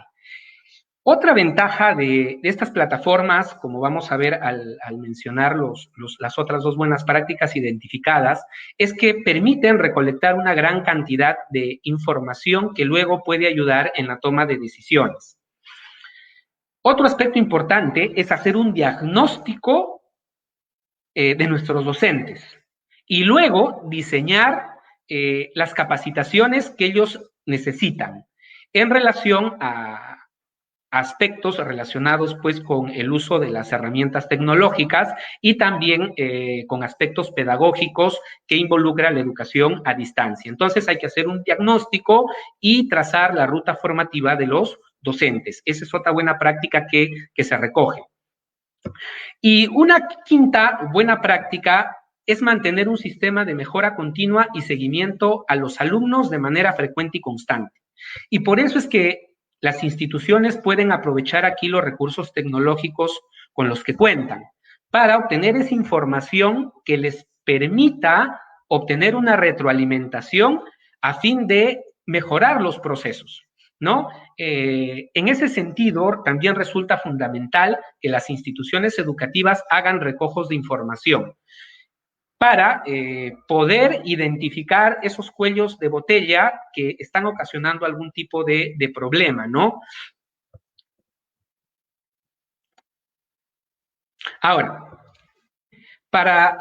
Otra ventaja de estas plataformas, como vamos a ver al mencionar las otras dos buenas prácticas identificadas, es que permiten recolectar una gran cantidad de información que luego puede ayudar en la toma de decisiones. Otro aspecto importante es hacer un diagnóstico de nuestros docentes y luego diseñar las capacitaciones que ellos necesitan en relación a aspectos relacionados pues con el uso de las herramientas tecnológicas y también con aspectos pedagógicos que involucran la educación a distancia. Entonces hay que hacer un diagnóstico y trazar la ruta formativa de los docentes. Esa es otra buena práctica que se recoge. Y una quinta buena práctica es mantener un sistema de mejora continua y seguimiento a los alumnos de manera frecuente y constante. Y por eso es que las instituciones pueden aprovechar aquí los recursos tecnológicos con los que cuentan para obtener esa información que les permita obtener una retroalimentación a fin de mejorar los procesos, ¿no? En ese sentido, también resulta fundamental que las instituciones educativas hagan recojos de información para poder identificar esos cuellos de botella que están ocasionando algún tipo de problema, ¿no? Ahora, para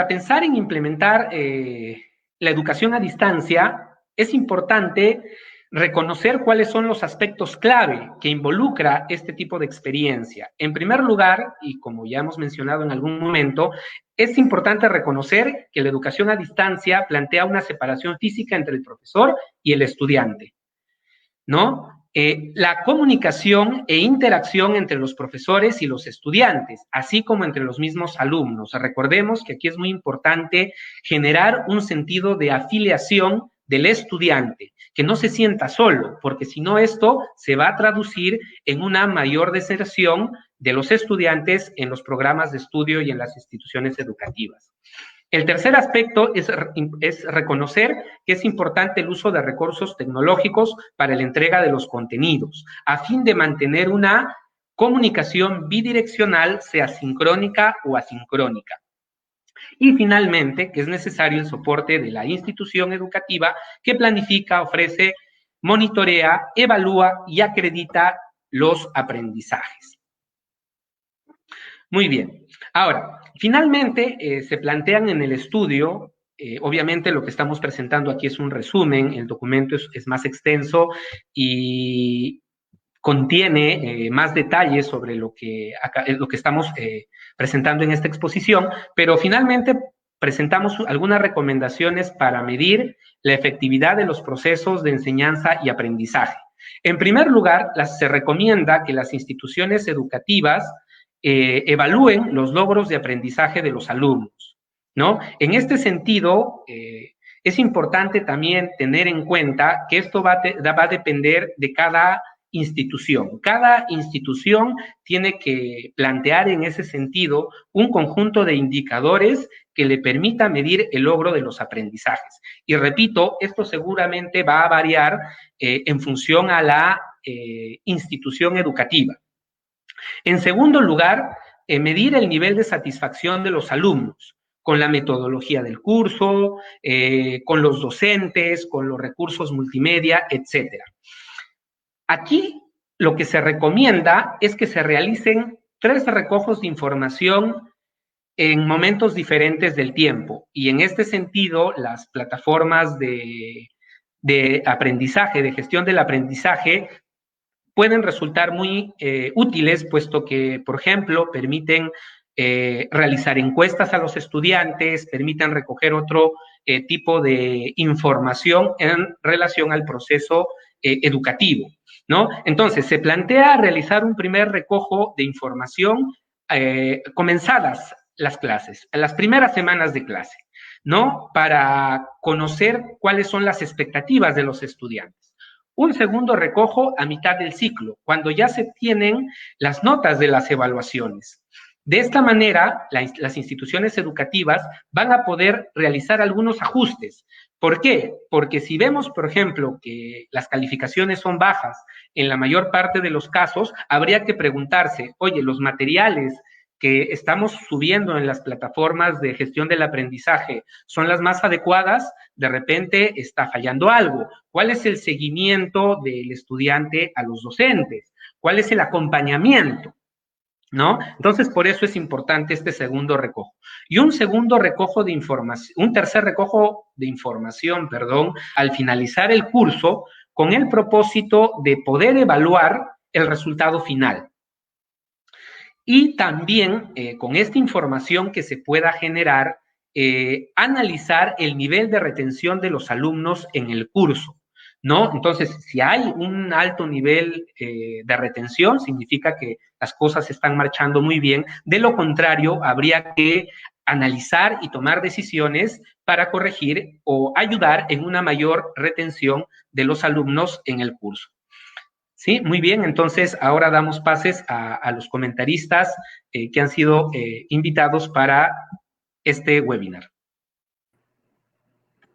pensar en implementar la educación a distancia, es importante reconocer cuáles son los aspectos clave que involucra este tipo de experiencia. En primer lugar, y como ya hemos mencionado en algún momento, es importante reconocer que la educación a distancia plantea una separación física entre el profesor y el estudiante, ¿no? La comunicación e interacción entre los profesores y los estudiantes, así como entre los mismos alumnos. Recordemos que aquí es muy importante generar un sentido de afiliación del estudiante, que no se sienta solo, porque si no esto se va a traducir en una mayor deserción de los estudiantes en los programas de estudio y en las instituciones educativas. El tercer aspecto es reconocer que es importante el uso de recursos tecnológicos para la entrega de los contenidos, a fin de mantener una comunicación bidireccional, sea sincrónica o asincrónica. Y finalmente, que es necesario el soporte de la institución educativa que planifica, ofrece, monitorea, evalúa y acredita los aprendizajes. Muy bien. Ahora, finalmente, se plantean en el estudio, obviamente lo que estamos presentando aquí es un resumen, el documento es más extenso y contiene más detalles sobre lo que estamos presentando en esta exposición, pero finalmente presentamos algunas recomendaciones para medir la efectividad de los procesos de enseñanza y aprendizaje. En primer lugar, se recomienda que las instituciones educativas evalúen los logros de aprendizaje de los alumnos, ¿no? En este sentido, es importante también tener en cuenta que esto va a depender de cada institución. Cada institución tiene que plantear en ese sentido un conjunto de indicadores que le permita medir el logro de los aprendizajes. Y repito, esto seguramente va a variar en función a la institución educativa. En segundo lugar, medir el nivel de satisfacción de los alumnos con la metodología del curso, con los docentes, con los recursos multimedia, etcétera. Aquí lo que se recomienda es que se realicen 3 recojos de información en momentos diferentes del tiempo. Y en este sentido, las plataformas de aprendizaje, de gestión del aprendizaje, pueden resultar muy útiles, puesto que, por ejemplo, permiten realizar encuestas a los estudiantes, permiten recoger otro tipo de información en relación al proceso educativo, ¿no? Entonces, se plantea realizar un primer recojo de información comenzadas las clases, en las primeras semanas de clase, ¿no? Para conocer cuáles son las expectativas de los estudiantes. Un segundo recojo a mitad del ciclo, cuando ya se tienen las notas de las evaluaciones. De esta manera, las instituciones educativas van a poder realizar algunos ajustes. ¿Por qué? Porque si vemos, por ejemplo, que las calificaciones son bajas en la mayor parte de los casos, habría que preguntarse, oye, los materiales que estamos subiendo en las plataformas de gestión del aprendizaje son las más adecuadas, de repente está fallando algo. ¿Cuál es el seguimiento del estudiante a los docentes? ¿Cuál es el acompañamiento? ¿No? Entonces, por eso es importante este segundo recojo. Y un segundo recojo de información, un tercer recojo de información, al finalizar el curso, con el propósito de poder evaluar el resultado final. Y también, con esta información que se pueda generar, analizar el nivel de retención de los alumnos en el curso, ¿no? Entonces, si hay un alto nivel de retención, significa que las cosas están marchando muy bien. De lo contrario, habría que analizar y tomar decisiones para corregir o ayudar en una mayor retención de los alumnos en el curso. Sí, muy bien. Entonces, ahora damos pases a los comentaristas que han sido invitados para este webinar.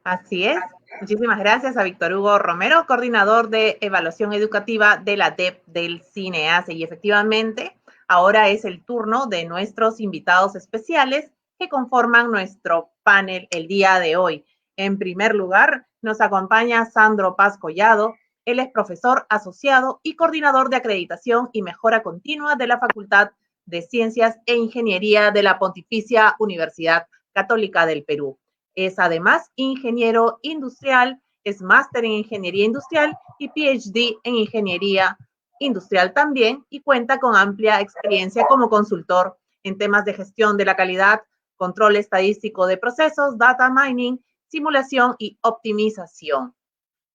Así es. Muchísimas gracias a Víctor Hugo Romero, coordinador de evaluación educativa de la DEP del CINEASE. Y efectivamente, ahora es el turno de nuestros invitados especiales que conforman nuestro panel el día de hoy. En primer lugar, nos acompaña Sandro Paz Collado. Él es profesor asociado y coordinador de acreditación y mejora continua de la Facultad de Ciencias e Ingeniería de la Pontificia Universidad Católica del Perú. Es además ingeniero industrial, es máster en ingeniería industrial y PhD en ingeniería industrial también, y cuenta con amplia experiencia como consultor en temas de gestión de la calidad, control estadístico de procesos, data mining, simulación y optimización.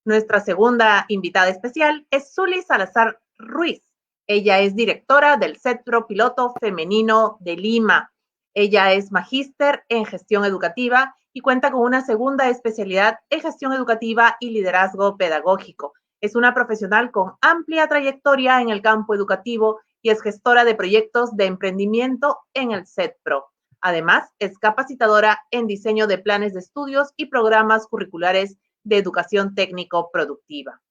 Nuestra segunda invitada especial es Zuli Salazar Ruiz. Ella es directora del Centro Piloto Femenino de Lima. Ella es magíster en gestión educativa y cuenta con una segunda especialidad en gestión educativa y liderazgo pedagógico. Es una profesional con amplia trayectoria en el campo educativo y es gestora de proyectos de emprendimiento en el CEDPRO. Además, es capacitadora en diseño de planes de estudios y programas curriculares de educación técnico-productiva.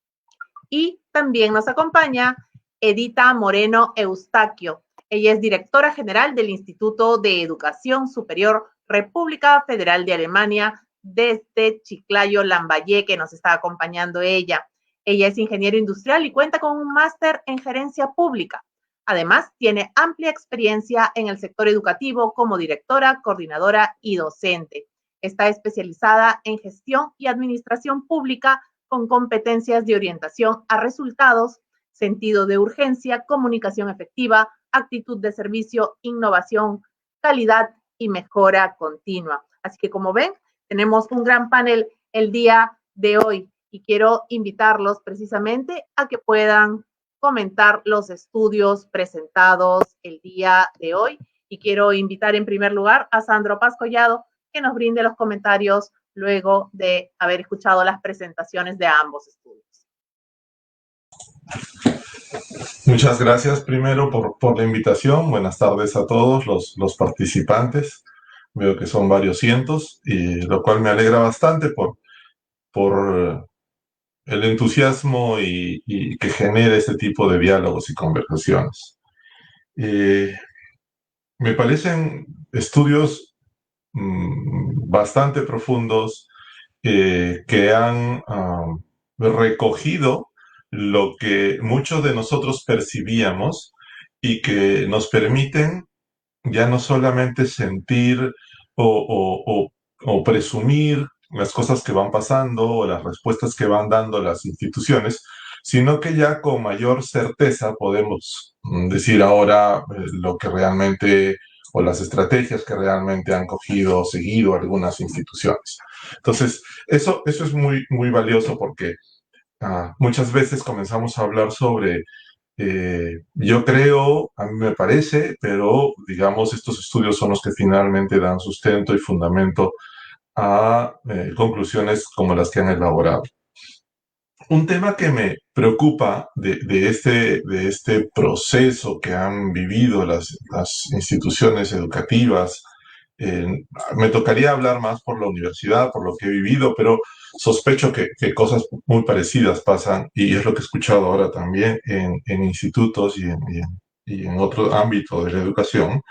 Y también nos acompaña Edita Moreno Eustaquio. Ella es directora general del Instituto de Educación Superior República Federal de Alemania, desde Chiclayo, Lambayeque, que nos está acompañando ella. Ella es ingeniero industrial y cuenta con un máster en gerencia pública. Además, tiene amplia experiencia en el sector educativo como directora, coordinadora y docente. Está especializada en gestión y administración pública con competencias de orientación a resultados, sentido de urgencia, comunicación efectiva, actitud de servicio, innovación, calidad y mejora continua. Así que como ven, tenemos un gran panel el día de hoy y quiero invitarlos precisamente a que puedan comentar los estudios presentados el día de hoy. Y quiero invitar en primer lugar a Sandro Paz Collado, que nos brinde los comentarios luego de haber escuchado las presentaciones de ambos estudios. Muchas gracias primero por la invitación. Buenas tardes a todos los participantes. Veo que son varios cientos, y lo cual me alegra bastante por el entusiasmo y que genera este tipo de diálogos y conversaciones. Me parecen estudios bastante profundos que han recogido lo que muchos de nosotros percibíamos y que nos permiten ya no solamente sentir o presumir las cosas que van pasando o las respuestas que van dando las instituciones, sino que ya con mayor certeza podemos decir ahora lo que realmente o las estrategias que realmente han cogido o seguido algunas instituciones. Entonces, eso es muy, muy valioso porque muchas veces comenzamos a hablar sobre yo creo, a mí me parece, pero digamos estos estudios son los que finalmente dan sustento y fundamento a conclusiones como las que han elaborado. Un tema que me preocupa de este proceso que han vivido las instituciones educativas, me tocaría hablar más por la universidad, por lo que he vivido, pero sospecho que cosas muy parecidas pasan, y es lo que he escuchado ahora también en institutos y en otro ámbito de la educación,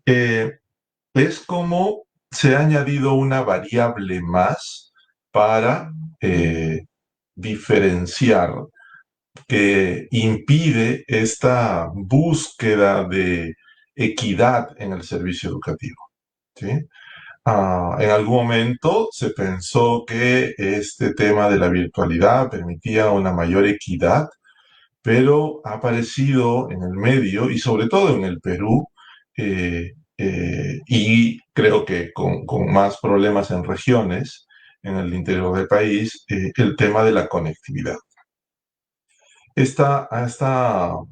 es como se ha añadido una variable más para diferenciar, que impide esta búsqueda de equidad en el servicio educativo, ¿sí? En algún momento se pensó que este tema de la virtualidad permitía una mayor equidad, pero ha aparecido en el medio y sobre todo en el Perú, y creo que con más problemas en regiones, en el interior del país, el tema de la conectividad. Esta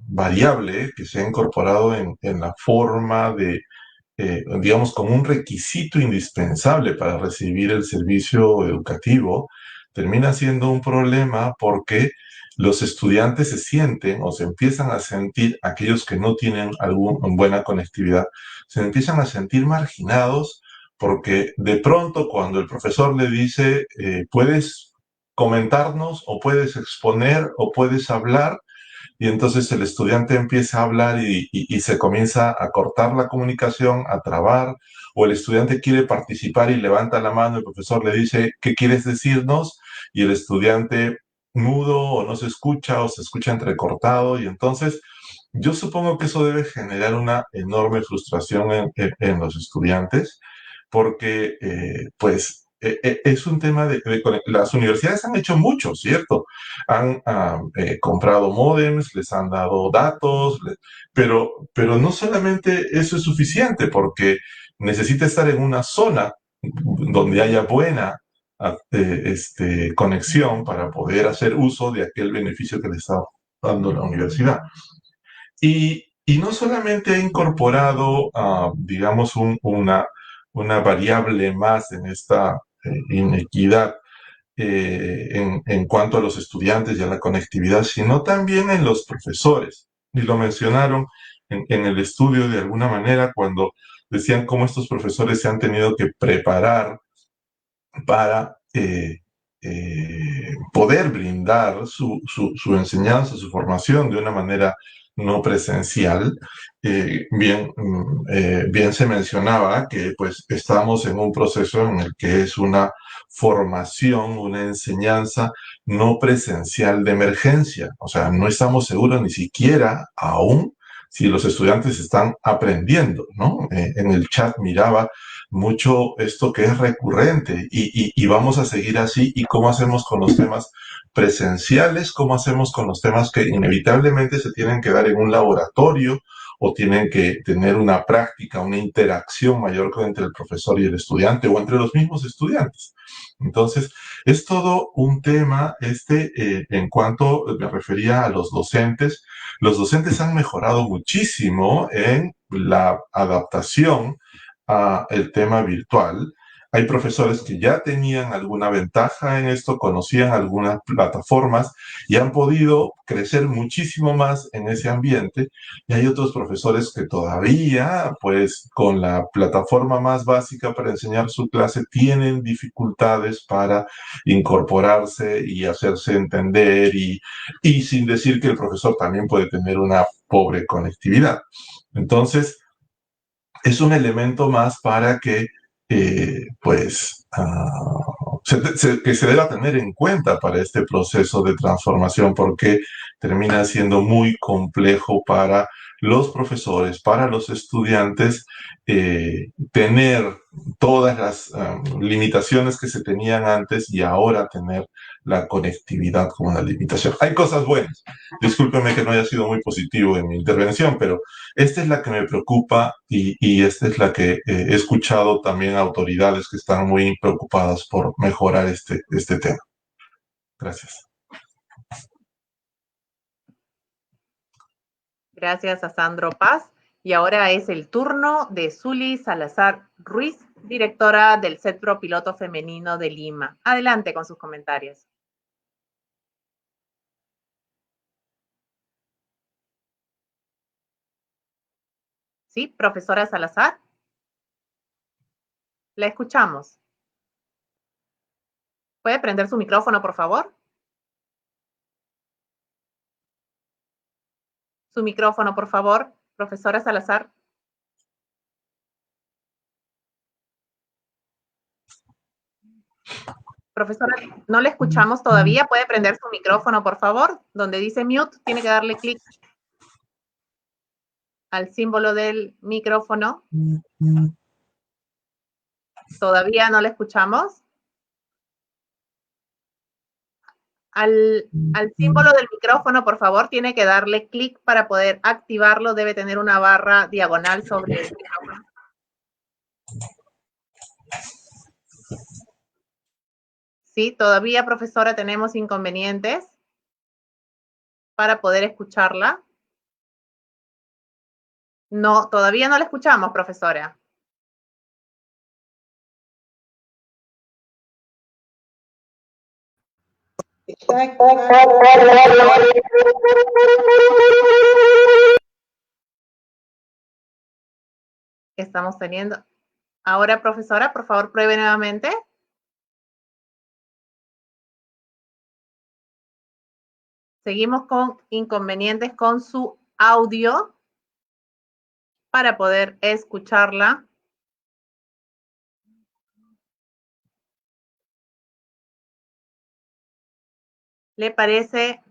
variable que se ha incorporado en la forma de, digamos, como un requisito indispensable para recibir el servicio educativo, termina siendo un problema porque los estudiantes se sienten o se empiezan a sentir, aquellos que no tienen alguna buena conectividad, se empiezan a sentir marginados porque de pronto cuando el profesor le dice, puedes comentarnos o puedes exponer o puedes hablar, y entonces el estudiante empieza a hablar y se comienza a cortar la comunicación, a trabar, o el estudiante quiere participar y levanta la mano, el profesor le dice, ¿qué quieres decirnos? Y el estudiante mudo o no se escucha o se escucha entrecortado, y entonces yo supongo que eso debe generar una enorme frustración en los estudiantes, porque pues es un tema las universidades han hecho mucho, ¿cierto? Han comprado módems, les han dado datos, pero no solamente eso es suficiente, porque necesita estar en una zona donde haya buena conexión para poder hacer uso de aquel beneficio que le está dando la universidad. Y no solamente ha incorporado, digamos, una variable más en esta inequidad en cuanto a los estudiantes y a la conectividad, sino también en los profesores. Y lo mencionaron en el estudio de alguna manera cuando decían cómo estos profesores se han tenido que preparar para poder brindar su enseñanza, su formación de una manera no presencial. Bien se mencionaba que pues estamos en un proceso en el que es una formación, una enseñanza no presencial de emergencia. O sea, no estamos seguros ni siquiera aún si los estudiantes están aprendiendo, ¿no? En el chat miraba mucho esto que es recurrente y vamos a seguir así. ¿Y cómo hacemos con los temas presenciales? ¿Cómo hacemos con los temas que inevitablemente se tienen que dar en un laboratorio o tienen que tener una práctica, una interacción mayor entre el profesor y el estudiante o entre los mismos estudiantes? Entonces, es todo un tema en cuanto me refería a los docentes. Los docentes han mejorado muchísimo en la adaptación el tema virtual. Hay profesores que ya tenían alguna ventaja en esto, conocían algunas plataformas y han podido crecer muchísimo más en ese ambiente. Y hay otros profesores que todavía, pues, con la plataforma más básica para enseñar su clase, tienen dificultades para incorporarse y hacerse entender y sin decir que el profesor también puede tener una pobre conectividad. Entonces, es un elemento más para que, pues, que se deba tener en cuenta para este proceso de transformación, porque termina siendo muy complejo para los profesores, para los estudiantes, tener todas las limitaciones que se tenían antes y ahora tener la conectividad como una limitación. Hay cosas buenas. Discúlpeme que no haya sido muy positivo en mi intervención, pero esta es la que me preocupa y esta es la que he escuchado también a autoridades que están muy preocupadas por mejorar este tema. Gracias. Gracias a Sandro Paz. Y ahora es el turno de Zuli Salazar Ruiz, directora del Centro Piloto Femenino de Lima. Adelante con sus comentarios. ¿Sí, profesora Salazar? La escuchamos. ¿Puede prender su micrófono, por favor? Su micrófono, por favor, profesora Salazar. Profesora, no le escuchamos todavía. ¿Puede prender su micrófono, por favor? Donde dice mute, tiene que darle clic al símbolo del micrófono. ¿Todavía no le escuchamos? Al símbolo del micrófono, por favor, tiene que darle clic para poder activarlo. Debe tener una barra diagonal sobre el micrófono. Sí, todavía, profesora, tenemos inconvenientes para poder escucharla. No, todavía no la escuchamos, profesora. Estamos teniendo. Ahora, profesora, por favor, pruebe nuevamente. Seguimos con inconvenientes con su audio para poder escucharla. ¿Le parece,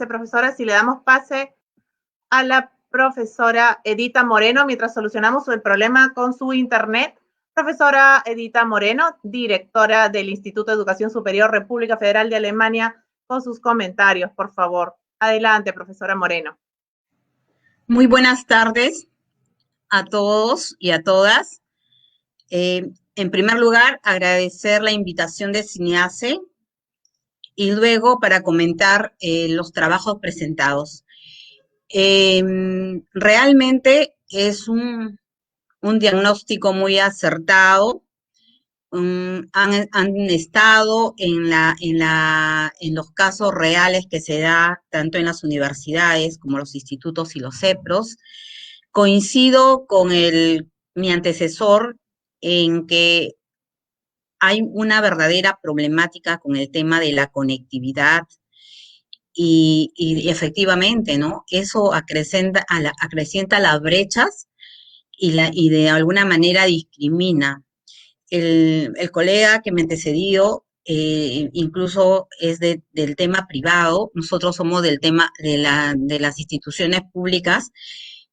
profesora, si le damos pase a la profesora Edita Moreno mientras solucionamos el problema con su internet? Profesora Edita Moreno, directora del Instituto de Educación Superior República Federal de Alemania, con sus comentarios, por favor. Adelante, profesora Moreno. Muy buenas tardes a todos y a todas. En primer lugar, agradecer la invitación de CINEACE y luego para comentar los trabajos presentados. Realmente es un diagnóstico muy acertado. Han estado en los casos reales que se da tanto en las universidades como los institutos y los CEPROS. Coincido con mi antecesor en que hay una verdadera problemática con el tema de la conectividad y efectivamente, ¿no? Eso acrecienta las brechas y de alguna manera discrimina. El colega que me antecedió incluso es del tema privado, nosotros somos del tema de las instituciones públicas.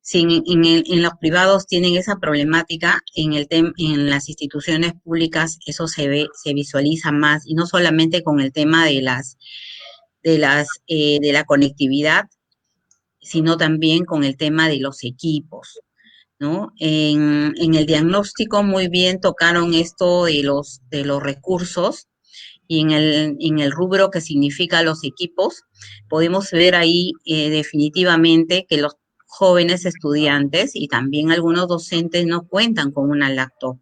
Si en los privados tienen esa problemática, en las instituciones públicas eso se visualiza más, y no solamente con el tema de la conectividad, sino también con el tema de los equipos, ¿no? En el diagnóstico muy bien tocaron esto de los recursos, y en el rubro que significa los equipos, podemos ver ahí definitivamente que los jóvenes estudiantes y también algunos docentes no cuentan con una laptop.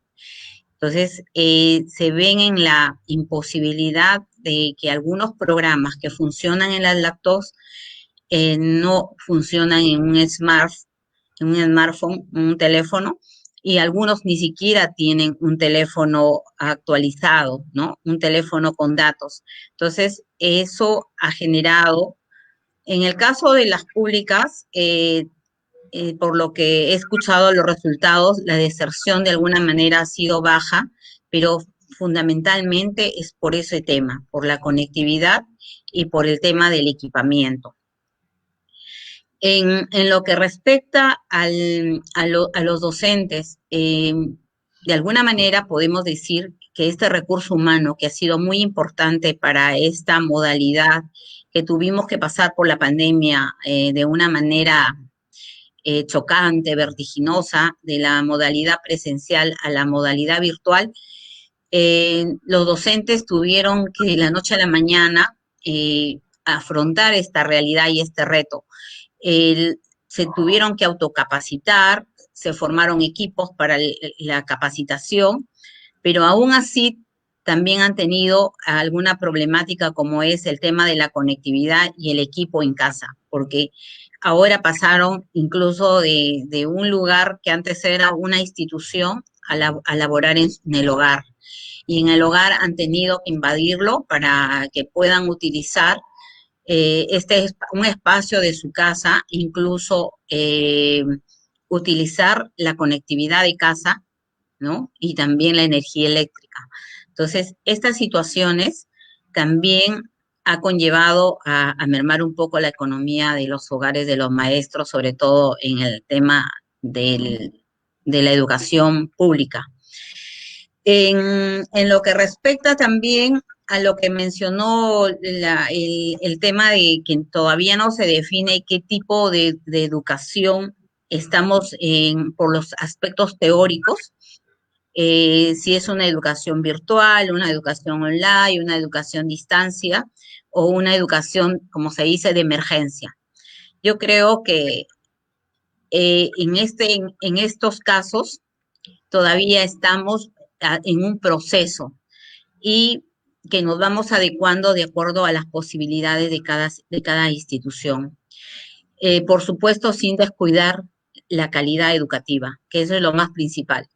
Entonces, se ven en la imposibilidad de que algunos programas que funcionan en las laptops no funcionan en un smartphone, un teléfono, y algunos ni siquiera tienen un teléfono actualizado, ¿no? Un teléfono con datos. Entonces, eso ha generado, en el caso de las públicas, por lo que he escuchado los resultados, la deserción de alguna manera ha sido baja, pero fundamentalmente es por ese tema, por la conectividad y por el tema del equipamiento. En lo que respecta a los docentes, de alguna manera podemos decir que este recurso humano, que ha sido muy importante para esta modalidad, que tuvimos que pasar por la pandemia de una manera chocante, vertiginosa, de la modalidad presencial a la modalidad virtual, los docentes tuvieron que de la noche a la mañana afrontar esta realidad y este reto. Se tuvieron que autocapacitar, se formaron equipos para la capacitación, pero aún así también han tenido alguna problemática, como es el tema de la conectividad y el equipo en casa, porque ahora pasaron incluso de un lugar que antes era una institución a laborar en el hogar, y en el hogar han tenido que invadirlo para que puedan utilizar un espacio de su casa, incluso utilizar la conectividad de casa, ¿no? Y también la energía eléctrica. Entonces, estas situaciones también ha conllevado a mermar un poco la economía de los hogares de los maestros, sobre todo en el tema de la educación pública. En lo que respecta también a lo que mencionó el tema de que todavía no se define qué tipo de educación estamos por los aspectos teóricos, si es una educación virtual, una educación online, una educación a distancia o una educación, como se dice, de emergencia. Yo creo que en estos casos todavía estamos en un proceso, y que nos vamos adecuando de acuerdo a las posibilidades de cada institución. Por supuesto, sin descuidar la calidad educativa, que eso es lo más principal.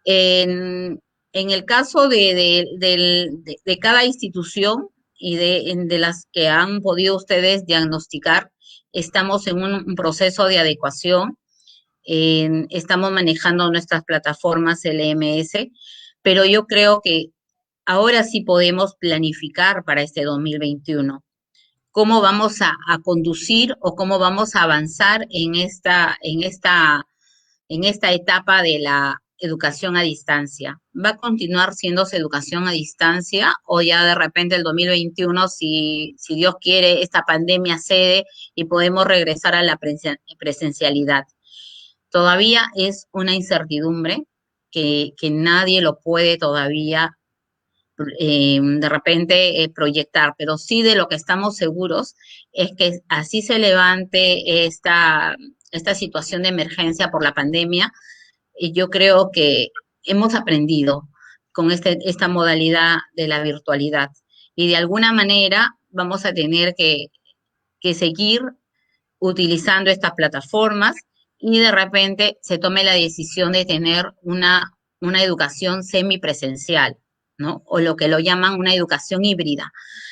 En el caso de cada institución y de las que han podido ustedes diagnosticar, estamos en un proceso de adecuación, estamos manejando nuestras plataformas LMS, pero yo creo que ahora sí podemos planificar para este 2021 cómo vamos a conducir o cómo vamos a avanzar en esta etapa de la educación a distancia. ¿Va a continuar siéndose educación a distancia o ya de repente el 2021, si Dios quiere, esta pandemia cede y podemos regresar a la presencialidad? Todavía es una incertidumbre que nadie lo puede todavía de repente proyectar, pero sí de lo que estamos seguros es que así se levante esta situación de emergencia por la pandemia, y yo creo que hemos aprendido con esta modalidad de la virtualidad y de alguna manera vamos a tener que seguir utilizando estas plataformas y de repente se tome la decisión de tener una educación semipresencial, ¿no? O lo que lo llaman una educación híbrida,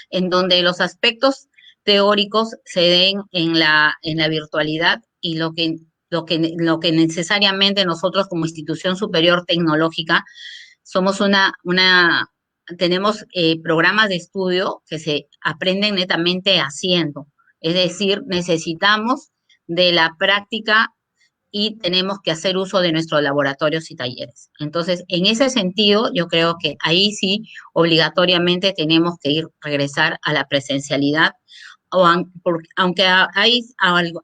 en donde los aspectos teóricos se den en la virtualidad y lo que necesariamente nosotros como institución superior tecnológica somos tenemos programas de estudio que se aprenden netamente haciendo. Es decir, necesitamos de la práctica y tenemos que hacer uso de nuestros laboratorios y talleres. Entonces, en ese sentido, yo creo que ahí sí, obligatoriamente tenemos que regresar a la presencialidad, aunque hay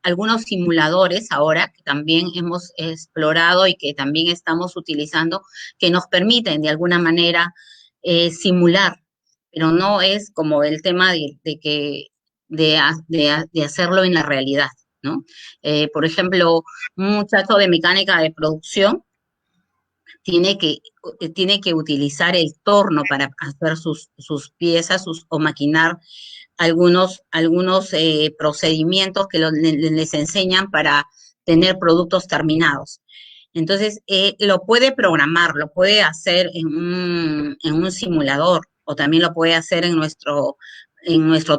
algunos simuladores ahora que también hemos explorado y que también estamos utilizando, que nos permiten de alguna manera simular, pero no es como el tema de hacerlo en la realidad, ¿no? Por ejemplo, un muchacho de mecánica de producción tiene que utilizar el torno para hacer sus piezas o maquinar algunos procedimientos que les enseñan para tener productos terminados. Entonces, lo puede programar, lo puede hacer en un simulador o también lo puede hacer en nuestro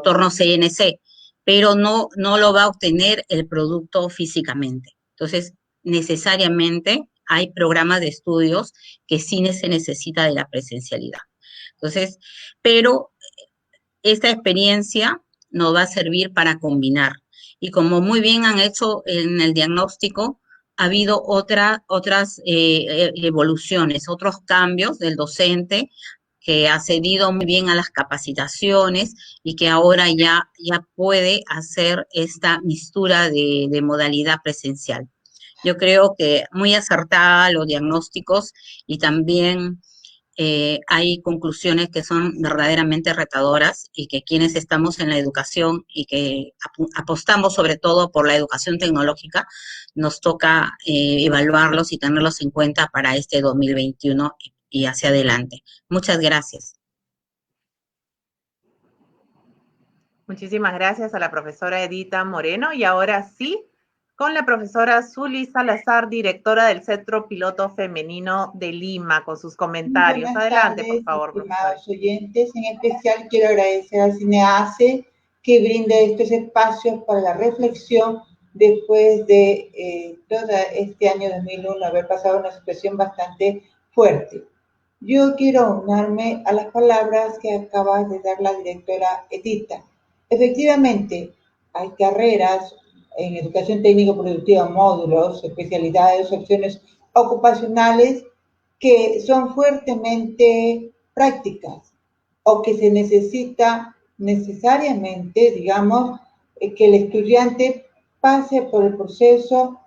torno CNC, pero no lo va a obtener el producto físicamente. Entonces, necesariamente hay programas de estudios que sí se necesita de la presencialidad. Entonces, pero esta experiencia nos va a servir para combinar. Y como muy bien han hecho en el diagnóstico, ha habido otras evoluciones, otros cambios del docente que ha cedido muy bien a las capacitaciones y que ahora ya puede hacer esta mixtura de modalidad presencial. Yo creo que muy acertada los diagnósticos y también hay conclusiones que son verdaderamente retadoras y que quienes estamos en la educación y que apostamos sobre todo por la educación tecnológica, nos toca evaluarlos y tenerlos en cuenta para este 2021 y hacia adelante. Muchas gracias. Muchísimas gracias a la profesora Edita Moreno y ahora sí, con la profesora Zuli Salazar, directora del Centro Piloto Femenino de Lima, con sus comentarios. Buenas Adelante, tardes, por favor, estimados oyentes. En especial quiero agradecer al CINEACE que brinda estos espacios para la reflexión después de todo este año 2001 haber pasado una situación bastante fuerte. Yo quiero unirme a las palabras que acaba de dar la directora Edita. Efectivamente, hay carreras en educación técnico-productiva, módulos, especialidades, opciones ocupacionales que son fuertemente prácticas o que se necesita necesariamente, digamos, que el estudiante pase por el proceso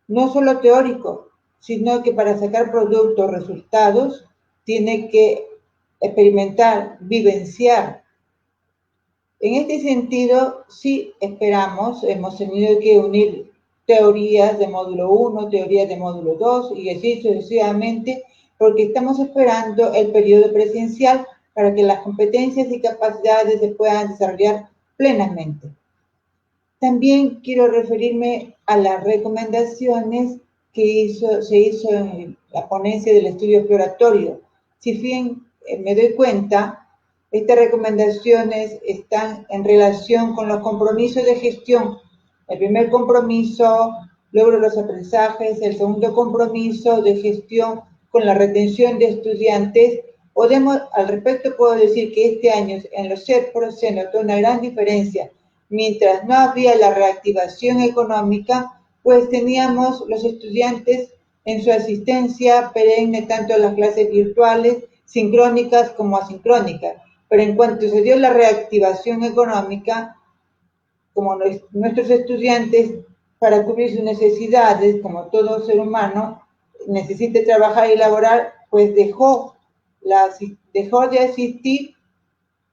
no solo teórico, sino que para sacar productos, resultados, tiene que experimentar, vivenciar. En este sentido, sí esperamos, hemos tenido que unir teorías de módulo 1, teorías de módulo 2 y así sucesivamente, porque estamos esperando el periodo presencial para que las competencias y capacidades se puedan desarrollar plenamente. También quiero referirme a las recomendaciones que se hizo en la ponencia del estudio exploratorio. Si bien me doy cuenta, estas recomendaciones están en relación con los compromisos de gestión. El primer compromiso, logro los aprendizajes. El segundo compromiso de gestión con la retención de estudiantes. Al respecto puedo decir que este año en los CEPROS se notó una gran diferencia. Mientras no había la reactivación económica, pues teníamos los estudiantes en su asistencia perenne tanto a las clases virtuales, sincrónicas como asincrónicas. Pero en cuanto se dio la reactivación económica, como nuestros estudiantes, para cubrir sus necesidades, como todo ser humano, necesita trabajar y laborar, pues dejó de asistir,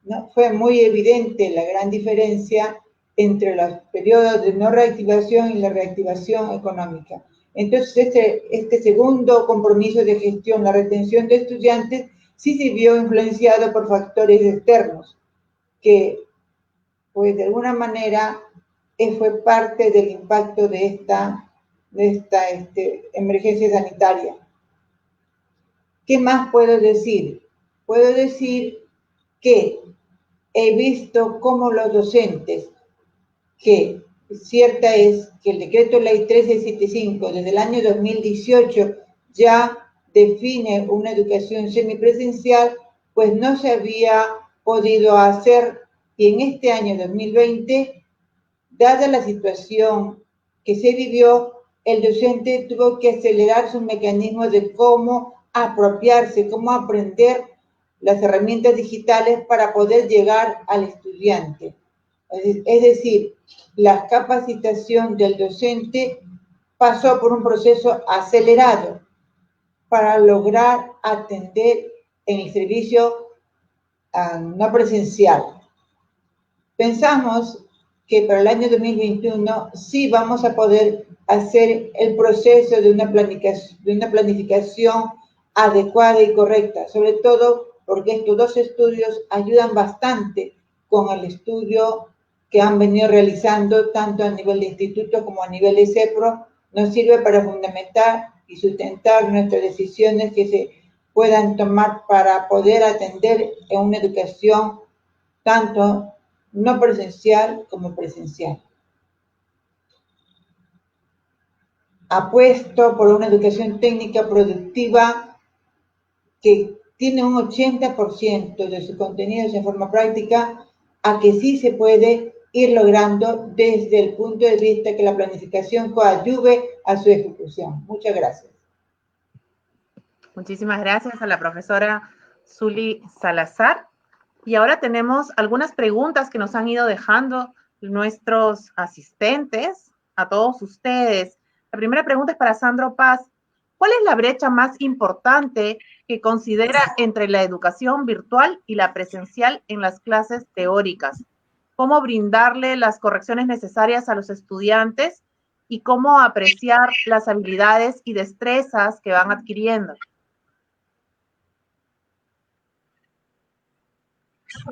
¿no? Fue muy evidente la gran diferencia entre los periodos de no reactivación y la reactivación económica. Entonces, este segundo compromiso de gestión, la retención de estudiantes, sí se vio influenciado por factores externos, que, pues, de alguna manera, fue parte del impacto de esta emergencia sanitaria. ¿Qué más puedo decir? Puedo decir que he visto cómo los docentes, que cierta es que el decreto ley 1375 desde el año 2018 ya define una educación semipresencial, pues no se había podido hacer, y en este año 2020, dada la situación que se vivió, el docente tuvo que acelerar sus mecanismos de cómo apropiarse, cómo aprender las herramientas digitales para poder llegar al estudiante. Es decir, la capacitación del docente pasó por un proceso acelerado para lograr atender en el servicio no presencial. Pensamos que para el año 2021 sí vamos a poder hacer el proceso de una planificación adecuada y correcta, sobre todo porque estos dos estudios ayudan bastante con el estudio que han venido realizando tanto a nivel de instituto como a nivel de CEPRO. Nos sirve para fundamentar y sustentar nuestras decisiones que se puedan tomar para poder atender en una educación tanto no presencial como presencial. Apuesto por una educación técnica productiva que tiene un 80% de sus contenidos en forma práctica, a que sí se puede ir logrando desde el punto de vista que la planificación coadyuve a su ejecución. Muchas gracias. Muchísimas gracias a la profesora Zuli Salazar. Y ahora tenemos algunas preguntas que nos han ido dejando nuestros asistentes, a todos ustedes. La primera pregunta es para Sandro Paz. ¿Cuál es la brecha más importante que considera entre la educación virtual y la presencial en las clases teóricas? ¿Cómo brindarle las correcciones necesarias a los estudiantes y cómo apreciar las habilidades y destrezas que van adquiriendo?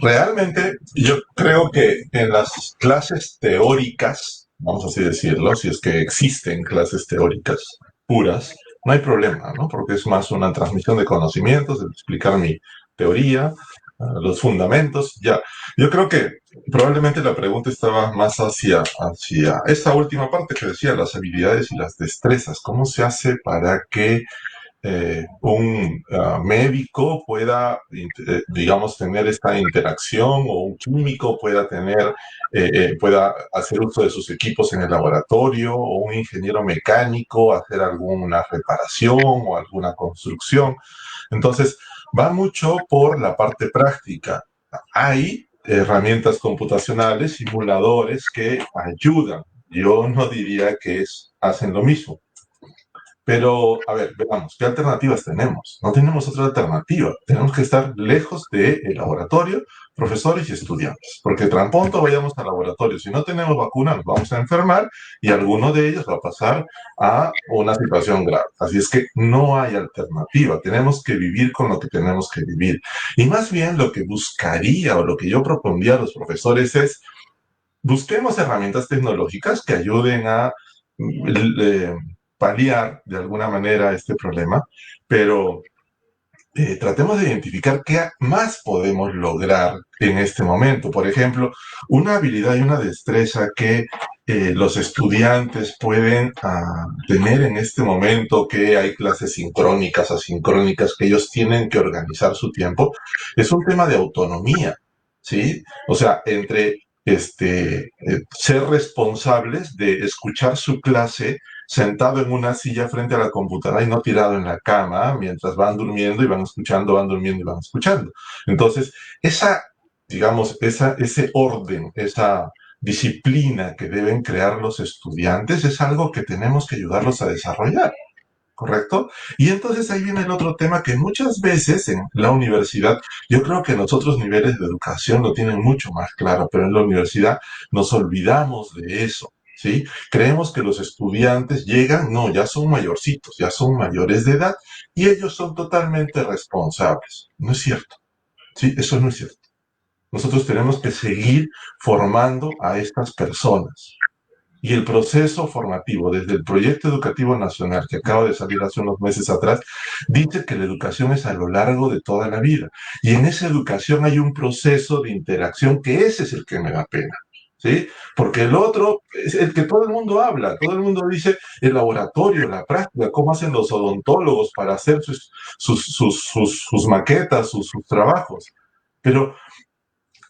Realmente, yo creo que en las clases teóricas, vamos así decirlo, si es que existen clases teóricas puras, no hay problema, ¿no? Porque es más una transmisión de conocimientos, de explicar mi teoría, los fundamentos, ya. Yo creo que probablemente la pregunta estaba más hacia esta última parte que decía, las habilidades y las destrezas. ¿Cómo se hace para que un médico pueda, digamos, tener esta interacción, o un químico pueda pueda hacer uso de sus equipos en el laboratorio, o un ingeniero mecánico hacer alguna reparación o alguna construcción? Entonces, va mucho por la parte práctica. Hay herramientas computacionales, simuladores que ayudan. Yo no diría que hacen lo mismo. Pero, a ver, veamos, ¿qué alternativas tenemos? No tenemos otra alternativa. Tenemos que estar lejos del laboratorio, profesores y estudiantes. Porque tan pronto vayamos al laboratorio, si no tenemos vacuna, nos vamos a enfermar y alguno de ellos va a pasar a una situación grave. Así es que no hay alternativa. Tenemos que vivir con lo que tenemos que vivir. Y más bien lo que buscaría o lo que yo propondría a los profesores es busquemos herramientas tecnológicas que ayuden a paliar de alguna manera este problema, pero tratemos de identificar qué más podemos lograr en este momento. Por ejemplo, una habilidad y una destreza que los estudiantes pueden tener en este momento, que hay clases sincrónicas, asincrónicas, que ellos tienen que organizar su tiempo, es un tema de autonomía, ¿sí? O sea, entre ser responsables de escuchar su clase sentado en una silla frente a la computadora y no tirado en la cama mientras van durmiendo y van escuchando, van durmiendo y van escuchando. Entonces, ese orden, esa disciplina que deben crear los estudiantes es algo que tenemos que ayudarlos a desarrollar. ¿Correcto? Y entonces ahí viene el otro tema que muchas veces en la universidad, yo creo que en los otros niveles de educación lo tienen mucho más claro, pero en la universidad nos olvidamos de eso, ¿sí? Creemos que los estudiantes llegan, no, ya son mayorcitos, ya son mayores de edad y ellos son totalmente responsables. No es cierto, ¿sí? Eso no es cierto. Nosotros tenemos que seguir formando a estas personas. Y el proceso formativo, desde el Proyecto Educativo Nacional, que acaba de salir hace unos meses atrás, dice que la educación es a lo largo de toda la vida. Y en esa educación hay un proceso de interacción que ese es el que me da pena. ¿Sí? Porque el otro es el que todo el mundo habla, todo el mundo dice el laboratorio, la práctica, cómo hacen los odontólogos para hacer sus maquetas, sus trabajos. Pero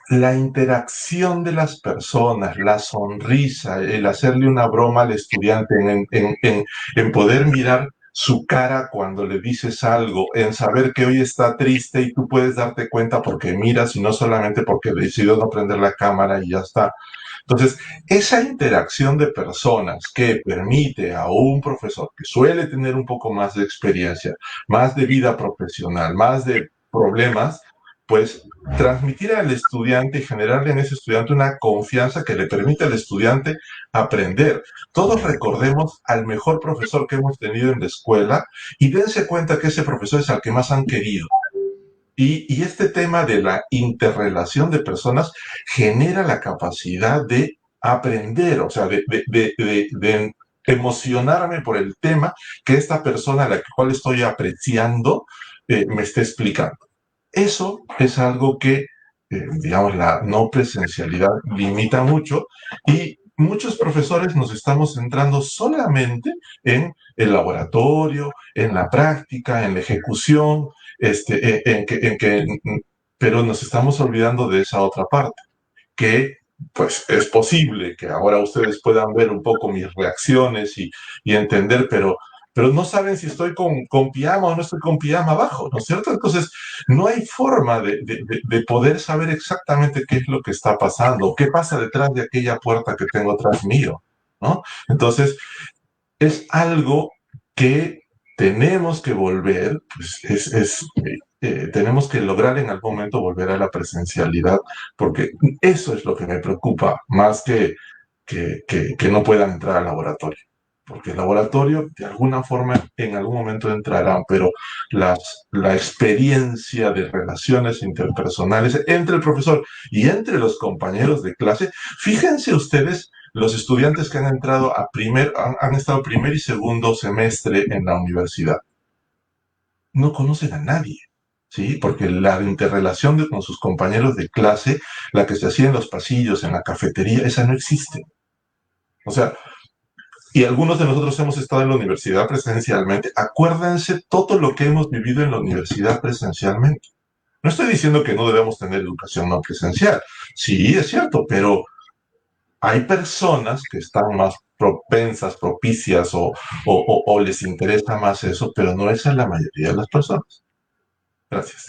la interacción de las personas, la sonrisa, el hacerle una broma al estudiante, en poder mirar su cara cuando le dices algo, en saber que hoy está triste y tú puedes darte cuenta porque miras y no solamente porque decidió no prender la cámara y ya está. Entonces, esa interacción de personas que permite a un profesor que suele tener un poco más de experiencia, más de vida profesional, más de problemas, pues transmitir al estudiante y generarle en ese estudiante una confianza que le permite al estudiante aprender. Todos recordemos al mejor profesor que hemos tenido en la escuela y dense cuenta que ese profesor es al que más han querido. Y este tema de la interrelación de personas genera la capacidad de aprender, o sea, de emocionarme por el tema que esta persona a la cual estoy apreciando me está explicando. Eso es algo que, digamos, la no presencialidad limita mucho y muchos profesores nos estamos centrando solamente en el laboratorio, en la práctica, en la ejecución, pero nos estamos olvidando de esa otra parte, que pues es posible que ahora ustedes puedan ver un poco mis reacciones y entender, pero no saben si estoy con pijama o no estoy con pijama abajo, ¿no es cierto? Entonces, no hay forma de poder saber exactamente qué es lo que está pasando, qué pasa detrás de aquella puerta que tengo atrás mío, ¿no? Entonces, es algo que tenemos que volver, pues tenemos que lograr en algún momento volver a la presencialidad, porque eso es lo que me preocupa, más que no puedan entrar al laboratorio. Porque el laboratorio, de alguna forma, en algún momento entrarán, pero la experiencia de relaciones interpersonales entre el profesor y entre los compañeros de clase, fíjense ustedes los estudiantes que han entrado han estado primer y segundo semestre en la universidad. No conocen a nadie, ¿sí? Porque la interrelación con sus compañeros de clase, la que se hacía en los pasillos, en la cafetería, esa no existe. O sea, y algunos de nosotros hemos estado en la universidad presencialmente. Acuérdense todo lo que hemos vivido en la universidad presencialmente. No estoy diciendo que no debemos tener educación no presencial. Sí, es cierto, pero hay personas que están más propensas, propicias o les interesa más eso, pero no esa es la mayoría de las personas. Gracias.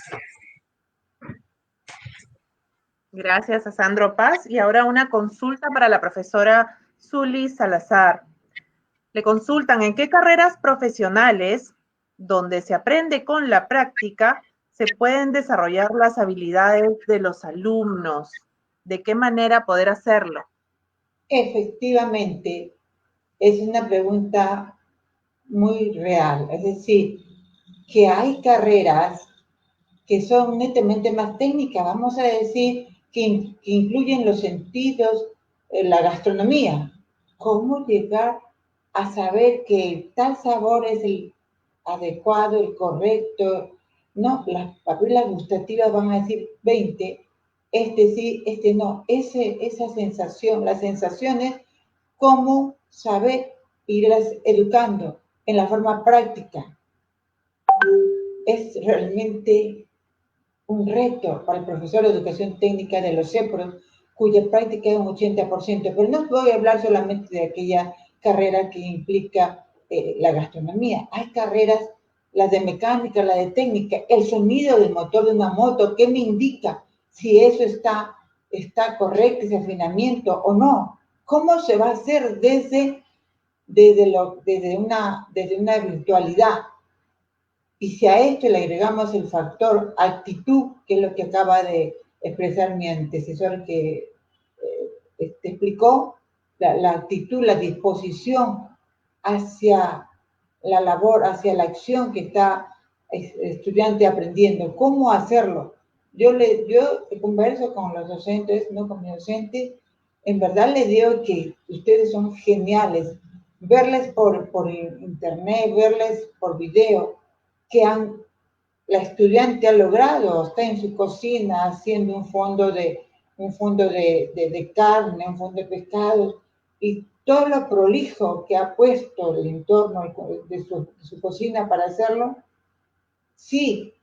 Gracias a Sandro Paz. Y ahora una consulta para la profesora Zuli Salazar. Le consultan en qué carreras profesionales, donde se aprende con la práctica, se pueden desarrollar las habilidades de los alumnos. ¿De qué manera poder hacerlo? Efectivamente, es una pregunta muy real. Es decir, que hay carreras que son netamente más técnicas, vamos a decir, que incluyen los sentidos, la gastronomía. ¿Cómo llegar a saber que tal sabor es el adecuado, el correcto? No, las papilas gustativas van a decir 20, este sí, este no. Esa sensación, las sensaciones, cómo saber irlas educando en la forma práctica. Es realmente un reto para el profesor de educación técnica de los CEPROS, cuya práctica es un 80%, pero no voy a hablar solamente de aquella carrera que implica la gastronomía. Hay carreras, las de mecánica, la de técnica, el sonido del motor de una moto, ¿qué me indica si eso está correcto, ese afinamiento o no? ¿Cómo se va a hacer desde una virtualidad? Y si a esto le agregamos el factor actitud, que es lo que acaba de expresar mi antecesor que explicó, la actitud, la disposición hacia la labor, hacia la acción que está el estudiante aprendiendo, cómo hacerlo. Yo converso con los docentes, no con mi docente, en verdad les digo que ustedes son geniales. Verles por internet, verles por video, que la estudiante ha logrado, está en su cocina haciendo un fondo de carne, un fondo de pescado, y todo lo prolijo que ha puesto el entorno de su cocina para hacerlo. Sí,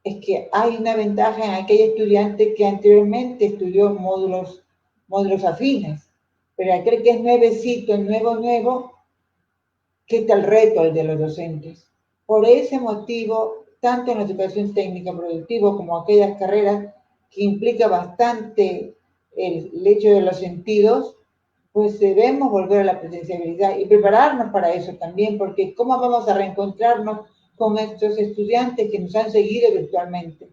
es que hay una ventaja en aquel estudiante que anteriormente estudió módulos afines, pero aquel que es nuevecito, nuevo, ¿qué tal reto el de los docentes? Por ese motivo, tanto en la educación técnica productiva como aquellas carreras que implica bastante el hecho de los sentidos, pues debemos volver a la presencialidad y prepararnos para eso también, porque ¿cómo vamos a reencontrarnos con estos estudiantes que nos han seguido virtualmente?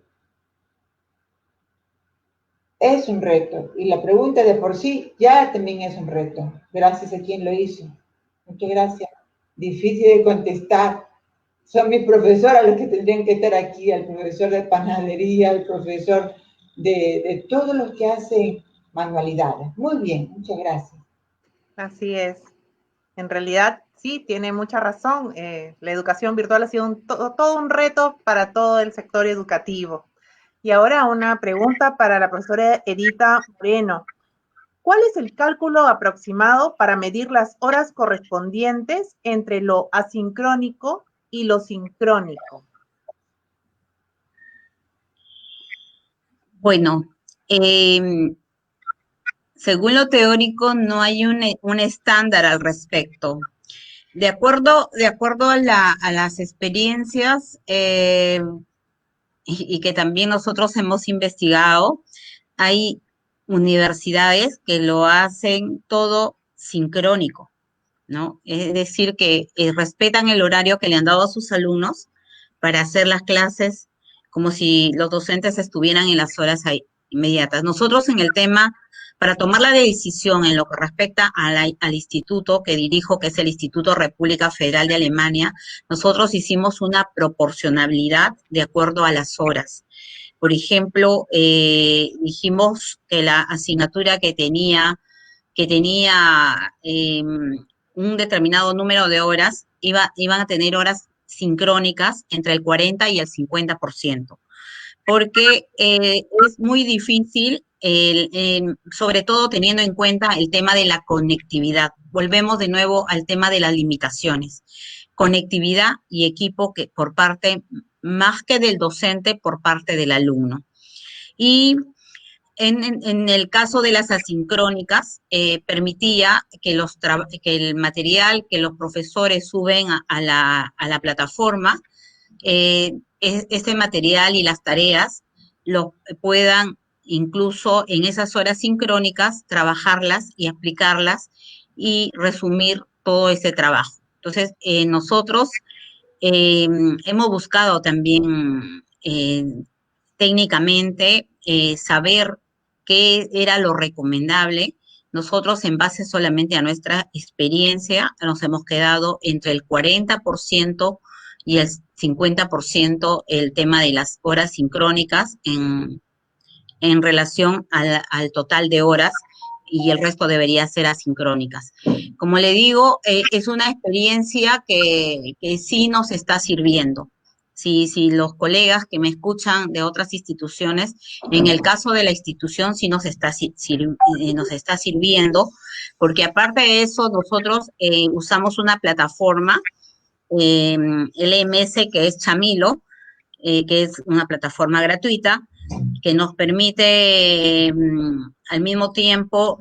Es un reto, y la pregunta de por sí ya también es un reto, gracias a quien lo hizo. Muchas gracias. Difícil de contestar. Son mis profesores los que tendrían que estar aquí, el profesor de panadería, el profesor de todos los que hacen manualidades. Muy bien, muchas gracias. Así es. En realidad, sí, tiene mucha razón. La educación virtual ha sido todo un reto para todo el sector educativo. Y ahora una pregunta para la profesora Edita Moreno. ¿Cuál es el cálculo aproximado para medir las horas correspondientes entre lo asincrónico y lo sincrónico? Bueno, según lo teórico, no hay un estándar al respecto. De acuerdo a las experiencias y que también nosotros hemos investigado, hay universidades que lo hacen todo sincrónico, ¿no? Es decir, que respetan el horario que le han dado a sus alumnos para hacer las clases como si los docentes estuvieran en las horas inmediatas. Nosotros en el tema, para tomar la decisión en lo que respecta al instituto que dirijo, que es el Instituto República Federal de Alemania, nosotros hicimos una proporcionalidad de acuerdo a las horas. Por ejemplo, dijimos que la asignatura que tenía un determinado número de horas, iban a tener horas sincrónicas entre el 40 y el 50%, porque es muy difícil, sobre todo teniendo en cuenta el tema de la conectividad. Volvemos de nuevo al tema de las limitaciones. Conectividad y equipo que por parte, más que del docente, por parte del alumno. Y en el caso de las asincrónicas, permitía que el material que los profesores suben a la plataforma, este material y las tareas lo puedan incluso en esas horas sincrónicas trabajarlas y aplicarlas y resumir todo ese trabajo. Entonces, nosotros hemos buscado también técnicamente saber qué era lo recomendable. Nosotros, en base solamente a nuestra experiencia, nos hemos quedado entre el 40% y el 50% el tema de las horas sincrónicas en relación al total de horas, y el resto debería ser asincrónicas. Como le digo, es una experiencia que sí nos está sirviendo. Si los colegas que me escuchan de otras instituciones, en el caso de la institución sí nos está sirviendo, porque aparte de eso, nosotros usamos una plataforma, LMS, que es Chamilo, que es una plataforma gratuita, que nos permite al mismo tiempo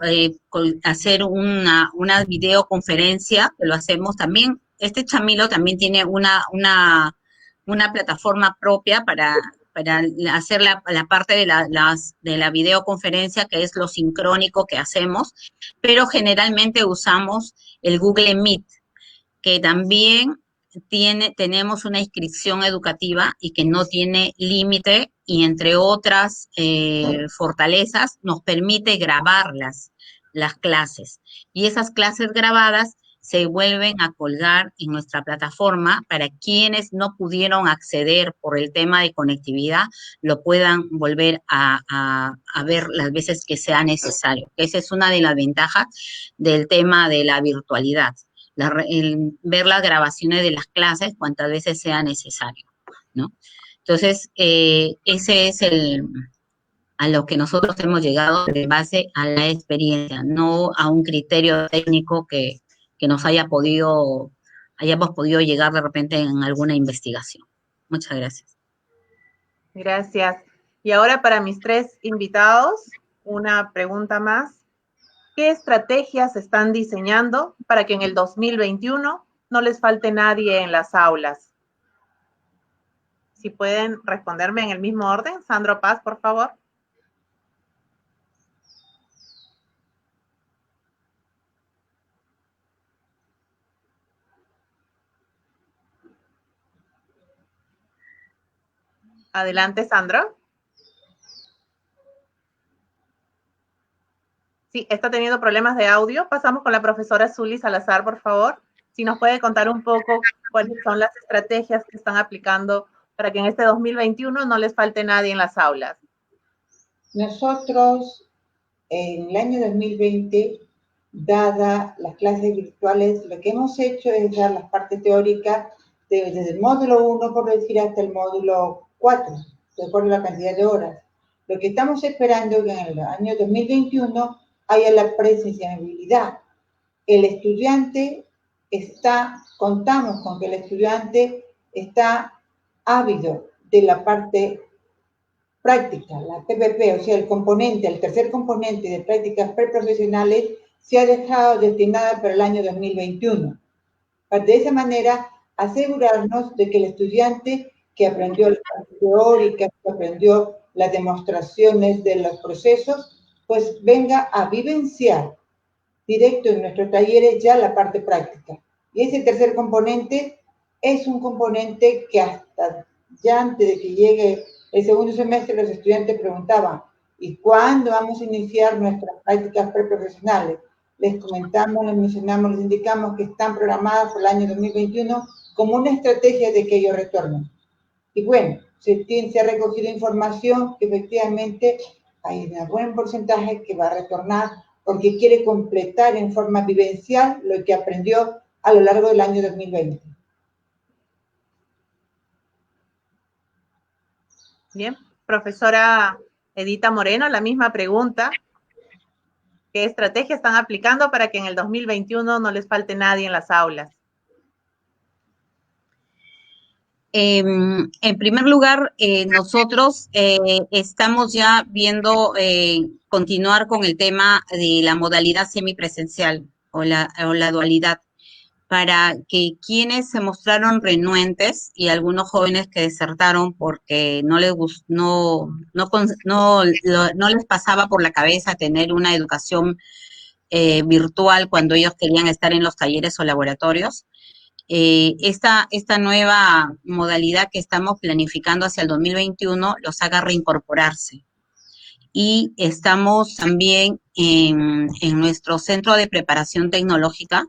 hacer una videoconferencia, que lo hacemos también. Este Chamilo también tiene una plataforma propia para hacer la parte de la videoconferencia, que es lo sincrónico que hacemos, pero generalmente usamos el Google Meet, que también tenemos una inscripción educativa y que no tiene límite, y entre otras fortalezas nos permite grabar las clases, y esas clases grabadas se vuelven a colgar en nuestra plataforma para quienes no pudieron acceder por el tema de conectividad, lo puedan volver a ver las veces que sea necesario. Esa es una de las ventajas del tema de la virtualidad. Ver las grabaciones de las clases cuantas veces sea necesario, ¿no? Entonces, ese es a lo que nosotros hemos llegado de base a la experiencia, no a un criterio técnico que hayamos podido llegar de repente en alguna investigación. Muchas gracias. Gracias. Y ahora para mis tres invitados, una pregunta más. ¿Qué estrategias están diseñando para que en el 2021 no les falte nadie en las aulas? Si pueden responderme en el mismo orden. Sandro Paz, por favor. Adelante, Sandro. Sí, está teniendo problemas de audio. Pasamos con la profesora Zuli Salazar, por favor. Si nos puede contar un poco cuáles son las estrategias que están aplicando para que en este 2021 no les falte nadie en las aulas. Nosotros, en el año 2020, dada las clases virtuales, lo que hemos hecho es dar las partes teóricas desde el módulo 1, por decir, hasta el módulo 4, de acuerdo a la cantidad de horas. Lo que estamos esperando es que en el año 2021 haya la presencialidad. El estudiante contamos con que el estudiante está ávido de la parte práctica, la PPP, o sea, el tercer componente de prácticas preprofesionales se ha dejado destinada para el año 2021. De esa manera, asegurarnos de que el estudiante que aprendió la parte teórica, que aprendió las demostraciones de los procesos, pues venga a vivenciar directo en nuestros talleres ya la parte práctica. Y ese tercer componente es un componente que hasta ya antes de que llegue el segundo semestre los estudiantes preguntaban, ¿y cuándo vamos a iniciar nuestras prácticas preprofesionales? Les comentamos, les mencionamos, les indicamos que están programadas por el año 2021 como una estrategia de que ellos retornen. Y bueno, se ha recogido información que efectivamente hay un buen porcentaje que va a retornar porque quiere completar en forma vivencial lo que aprendió a lo largo del año 2020. Bien, profesora Edita Moreno, la misma pregunta. ¿Qué estrategia están aplicando para que en el 2021 no les falte nadie en las aulas? En primer lugar, nosotros estamos ya viendo continuar con el tema de la modalidad semipresencial o la dualidad, para que quienes se mostraron renuentes y algunos jóvenes que desertaron porque no les no les pasaba por la cabeza tener una educación virtual cuando ellos querían estar en los talleres o laboratorios. Esta nueva modalidad que estamos planificando hacia el 2021 los haga reincorporarse. Y estamos también en nuestro centro de preparación tecnológica,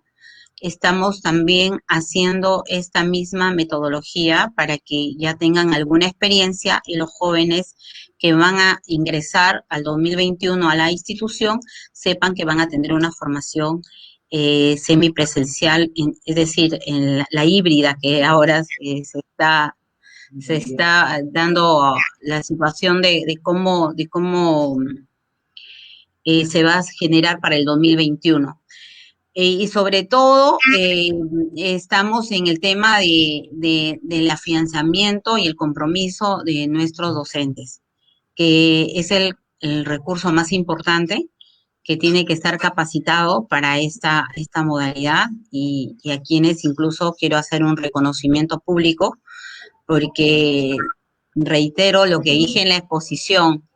estamos también haciendo esta misma metodología para que ya tengan alguna experiencia y los jóvenes que van a ingresar al 2021 a la institución sepan que van a tener una formación semipresencial, es decir, en la híbrida que ahora se está dando la situación de cómo se va a generar para el 2021. Y sobre todo, estamos en el tema del afianzamiento y el compromiso de nuestros docentes, que es el recurso más importante, que tiene que estar capacitado para esta modalidad, y a quienes incluso quiero hacer un reconocimiento público, porque reitero lo que dije en la exposición.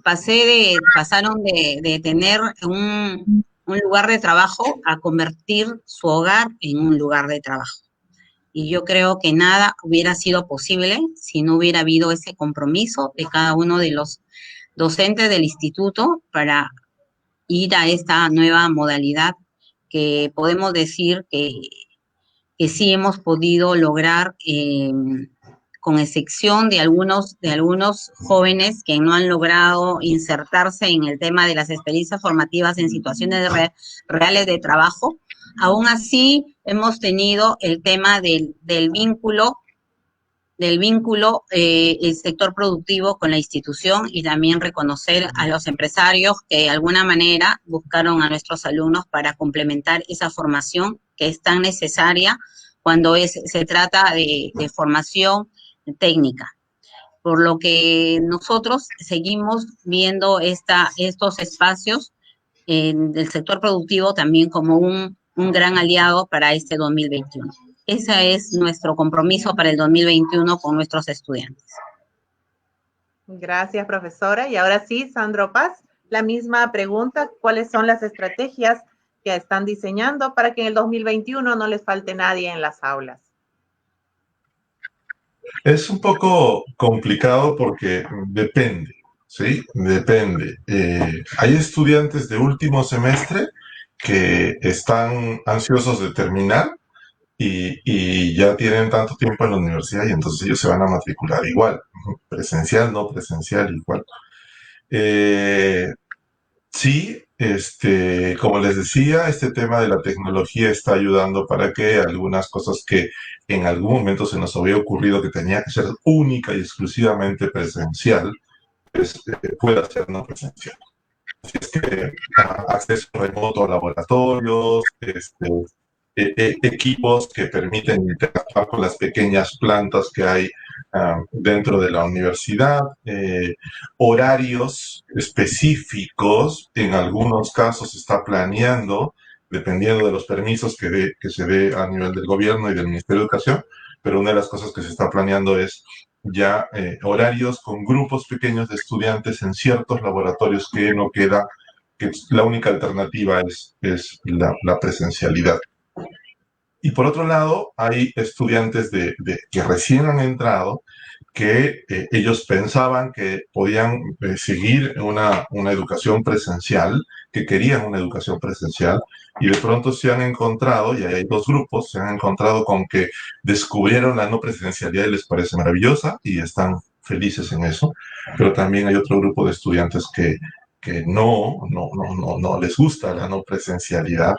Pasaron de tener un lugar de trabajo a convertir su hogar en un lugar de trabajo. Y yo creo que nada hubiera sido posible si no hubiera habido ese compromiso de cada uno de los docentes del instituto para ir a esta nueva modalidad, que podemos decir que sí hemos podido lograr, con excepción de algunos jóvenes que no han logrado insertarse en el tema de las experiencias formativas en situaciones reales de trabajo. Aún así, hemos tenido el tema del vínculo, el sector productivo con la institución, y también reconocer a los empresarios que de alguna manera buscaron a nuestros alumnos para complementar esa formación que es tan necesaria cuando se trata de formación técnica. Por lo que nosotros seguimos viendo estos espacios del sector productivo también como un gran aliado para este 2021. Ese es nuestro compromiso para el 2021 con nuestros estudiantes. Gracias, profesora. Y ahora sí, Sandro Paz, la misma pregunta: ¿cuáles son las estrategias que están diseñando para que en el 2021 no les falte nadie en las aulas? Es un poco complicado porque depende, ¿sí? Depende. Hay estudiantes de último semestre que están ansiosos de terminar y ya tienen tanto tiempo en la universidad, y entonces ellos se van a matricular igual, presencial, no presencial, igual. Sí, como les decía, este tema de la tecnología está ayudando para que algunas cosas que en algún momento se nos había ocurrido que tenía que ser única y exclusivamente presencial, pues pueda ser no presencial. Así es que acceso remoto a laboratorios, equipos que permiten interactuar con las pequeñas plantas que hay dentro de la universidad, horarios específicos, en algunos casos se está planeando, dependiendo de los permisos que se dé a nivel del gobierno y del Ministerio de Educación, pero una de las cosas que se está planeando es ya horarios con grupos pequeños de estudiantes en ciertos laboratorios, que no queda, que la única alternativa es la presencialidad. Y por otro lado, hay estudiantes que recién han entrado, que ellos pensaban que podían seguir una educación presencial, que querían una educación presencial, y de pronto se han encontrado, y hay dos grupos, se han encontrado con que descubrieron la no presencialidad y les parece maravillosa y están felices en eso, pero también hay otro grupo de estudiantes que no les gusta la no presencialidad.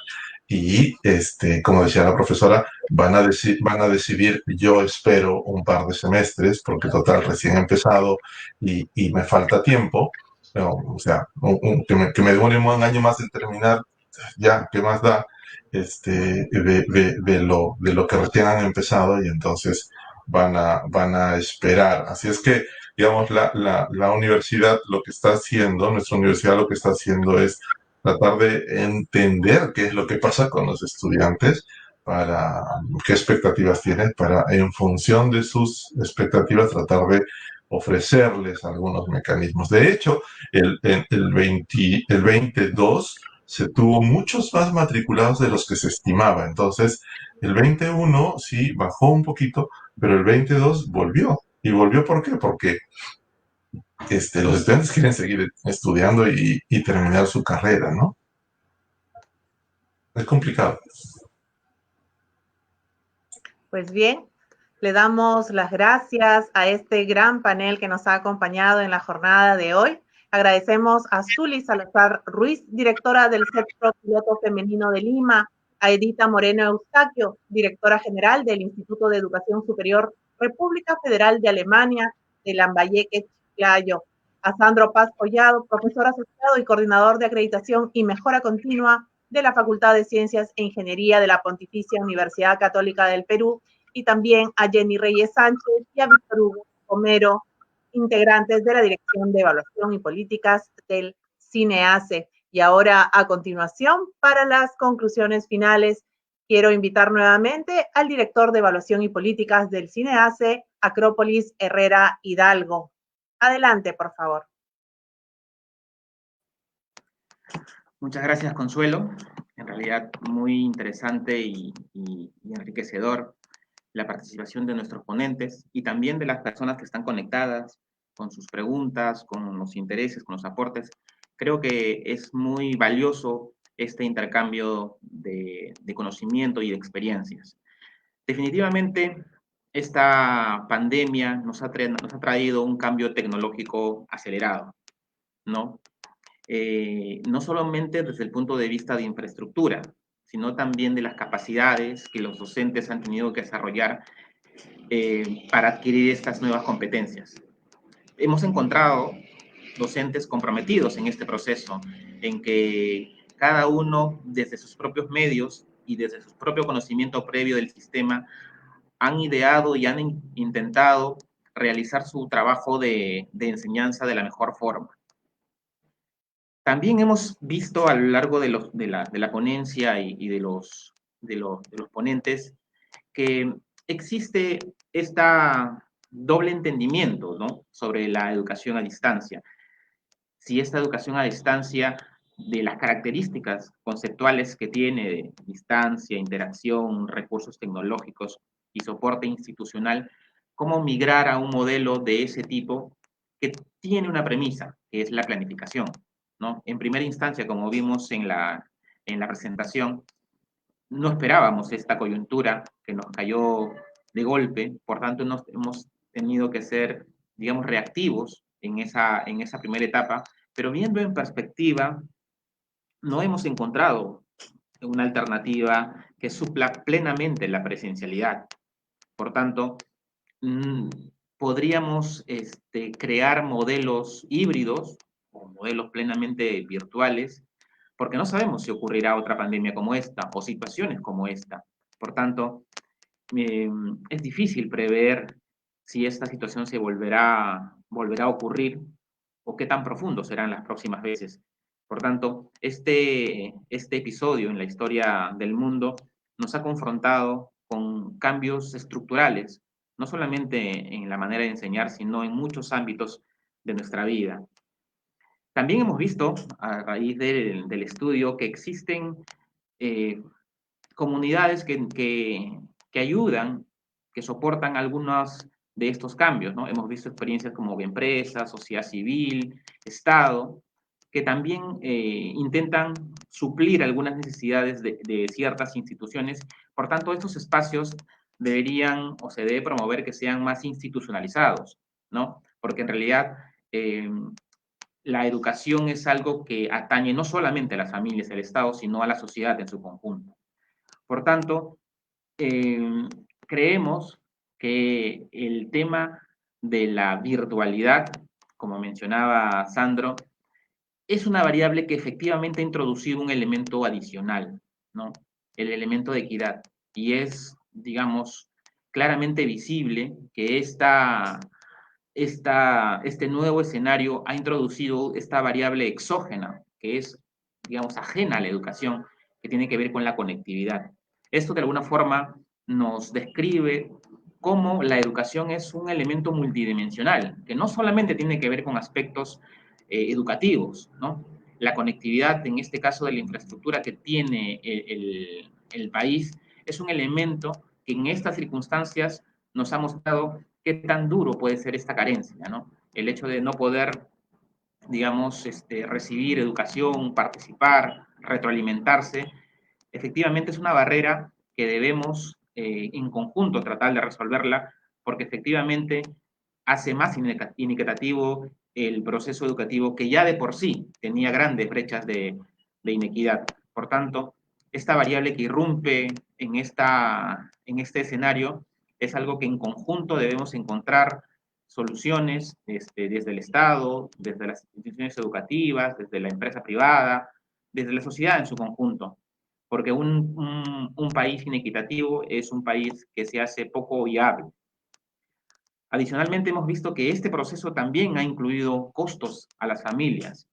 Y, como decía la profesora, van a decidir, yo espero un par de semestres, porque total, recién he empezado y me falta tiempo. No, o sea, que me demore un año más en terminar, ya, ¿qué más da? De lo que recién han empezado, y entonces van a esperar. Así es que, digamos, la universidad lo que está haciendo, nuestra universidad lo que está haciendo es tratar de entender qué es lo que pasa con los estudiantes, para qué expectativas tienen, para, en función de sus expectativas, tratar de ofrecerles algunos mecanismos. De hecho, el 22 se tuvo muchos más matriculados de los que se estimaba. Entonces, el 21 sí bajó un poquito, pero el 22 volvió. ¿Y volvió por qué? Porque los estudiantes quieren seguir estudiando y terminar su carrera, ¿no? Es complicado. Pues bien, le damos las gracias a este gran panel que nos ha acompañado en la jornada de hoy. Agradecemos a Zuli Salazar Ruiz, directora del Centro Piloto Femenino de Lima, a Edita Moreno Eustaquio, directora general del Instituto de Educación Superior República Federal de Alemania, de Lambayeque, Chiclayo, a Sandro Paz Collado, profesor asociado y coordinador de acreditación y mejora continua de la Facultad de Ciencias e Ingeniería de la Pontificia Universidad Católica del Perú, y también a Jenny Reyes Sánchez y a Víctor Hugo Homero, integrantes de la Dirección de Evaluación y Políticas del CINEACE. Y ahora, a continuación, para las conclusiones finales, quiero invitar nuevamente al director de Evaluación y Políticas del CINEACE, Acrópolis Herrera Hidalgo. Adelante, por favor. Muchas gracias, Consuelo. En realidad, muy interesante y enriquecedor la participación de nuestros ponentes y también de las personas que están conectadas con sus preguntas, con los intereses, con los aportes. Creo que es muy valioso este intercambio de conocimiento y de experiencias. Definitivamente, esta pandemia nos ha traído un cambio tecnológico acelerado, ¿no? No solamente desde el punto de vista de infraestructura, sino también de las capacidades que los docentes han tenido que desarrollar para adquirir estas nuevas competencias. Hemos encontrado docentes comprometidos en este proceso, en que cada uno desde sus propios medios y desde su propio conocimiento previo del sistema han ideado y han intentado realizar su trabajo de enseñanza de la mejor forma. También hemos visto a lo largo de la ponencia y de los ponentes que existe esta doble entendimiento, ¿no?, sobre la educación a distancia. Si esta educación a distancia, de las características conceptuales que tiene de distancia, interacción, recursos tecnológicos y soporte institucional, cómo migrar a un modelo de ese tipo que tiene una premisa, que es la planificación, ¿no? En primera instancia, como vimos en la presentación, no esperábamos esta coyuntura que nos cayó de golpe, por tanto hemos tenido que ser, digamos, reactivos en esa primera etapa, pero viendo en perspectiva, no hemos encontrado una alternativa que supla plenamente la presencialidad. Por tanto, podríamos crear modelos híbridos o modelos plenamente virtuales, porque no sabemos si ocurrirá otra pandemia como esta o situaciones como esta. Por tanto, es difícil prever si esta situación se volverá a ocurrir o qué tan profundo serán las próximas veces. Por tanto, este episodio en la historia del mundo nos ha confrontado con cambios estructurales, no solamente en la manera de enseñar, sino en muchos ámbitos de nuestra vida. También hemos visto, a raíz del estudio, que existen comunidades que ayudan, que soportan algunos de estos cambios, ¿no? Hemos visto experiencias como empresas, sociedad civil, Estado, que también intentan suplir algunas necesidades de ciertas instituciones. Por tanto, estos espacios deberían o se debe promover que sean más institucionalizados, ¿no? Porque en realidad la educación es algo que atañe no solamente a las familias, al Estado, sino a la sociedad en su conjunto. Por tanto, creemos que el tema de la virtualidad, como mencionaba Sandro, es una variable que efectivamente ha introducido un elemento adicional, ¿no? El elemento de equidad. Y es, digamos, claramente visible que este nuevo escenario ha introducido esta variable exógena, que es, digamos, ajena a la educación, que tiene que ver con la conectividad. Esto de alguna forma nos describe cómo la educación es un elemento multidimensional, que no solamente tiene que ver con aspectos educativos, ¿no? la conectividad, en este caso de la infraestructura que tiene el país, es un elemento que en estas circunstancias nos ha mostrado qué tan duro puede ser esta carencia, ¿no? El hecho de no poder, digamos, recibir educación, participar, retroalimentarse, efectivamente es una barrera que debemos en conjunto tratar de resolverla, porque efectivamente hace más inequitativo el proceso educativo que ya de por sí tenía grandes brechas de inequidad. Por tanto, esta variable que irrumpe en este escenario es algo que en conjunto debemos encontrar soluciones desde el Estado, desde las instituciones educativas, desde la empresa privada, desde la sociedad en su conjunto. Porque un país inequitativo es un país que se hace poco viable. Adicionalmente, hemos visto que este proceso también ha incluido costos a las familias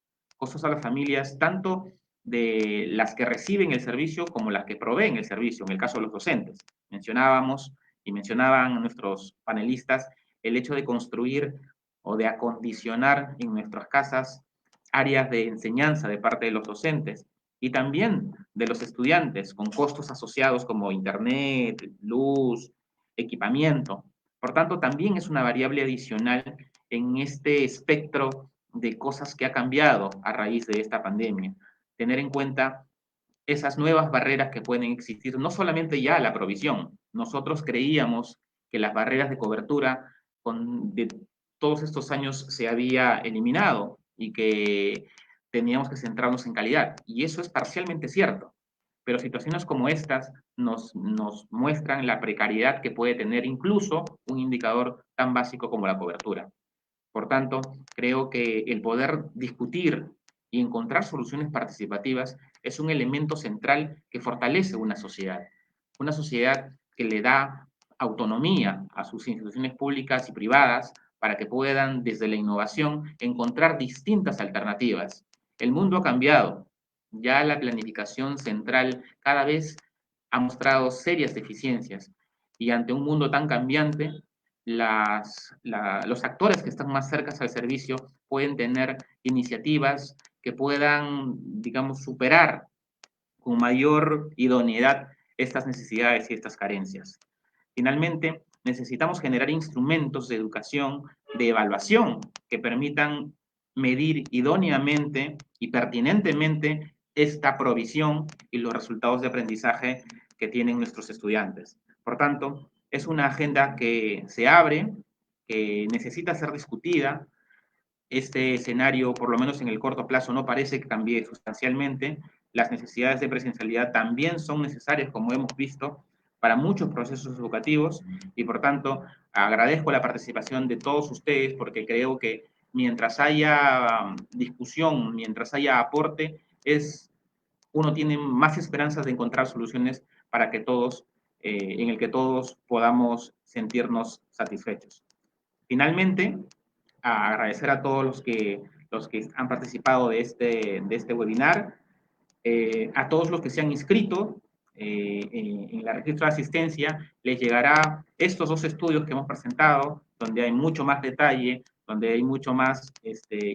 tanto de las que reciben el servicio como las que proveen el servicio, en el caso de los docentes. Mencionábamos y mencionaban nuestros panelistas el hecho de construir o de acondicionar en nuestras casas áreas de enseñanza de parte de los docentes y también de los estudiantes con costos asociados como internet, luz, equipamiento. Por tanto, también es una variable adicional en este espectro de cosas que ha cambiado a raíz de esta pandemia. Tener en cuenta esas nuevas barreras que pueden existir, no solamente ya la provisión. Nosotros creíamos que las barreras de cobertura de todos estos años se había eliminado y que teníamos que centrarnos en calidad. Y eso es parcialmente cierto. Pero situaciones como estas nos muestran la precariedad que puede tener incluso un indicador tan básico como la cobertura. Por tanto, creo que el poder discutir y encontrar soluciones participativas es un elemento central que fortalece una sociedad que le da autonomía a sus instituciones públicas y privadas para que puedan, desde la innovación, encontrar distintas alternativas. El mundo ha cambiado. Ya la planificación central cada vez ha mostrado serias deficiencias y ante un mundo tan cambiante, los actores que están más cerca al servicio pueden tener iniciativas que puedan, digamos, superar con mayor idoneidad estas necesidades y estas carencias. Finalmente, necesitamos generar instrumentos de educación, de evaluación, que permitan medir idóneamente y pertinentemente esta provisión y los resultados de aprendizaje que tienen nuestros estudiantes. Por tanto, es una agenda que se abre, que necesita ser discutida. Este escenario, por lo menos en el corto plazo, no parece que cambie sustancialmente. Las necesidades de presencialidad también son necesarias, como hemos visto, para muchos procesos educativos y, por tanto, agradezco la participación de todos ustedes porque creo que mientras haya discusión, mientras haya aporte, uno tiene más esperanzas de encontrar soluciones para que todos, en el que todos podamos sentirnos satisfechos. Finalmente, agradecer a todos los que han participado de este webinar, a todos los que se han inscrito en la registro de asistencia, les llegará estos dos estudios que hemos presentado, donde hay mucho más detalle, donde hay mucho más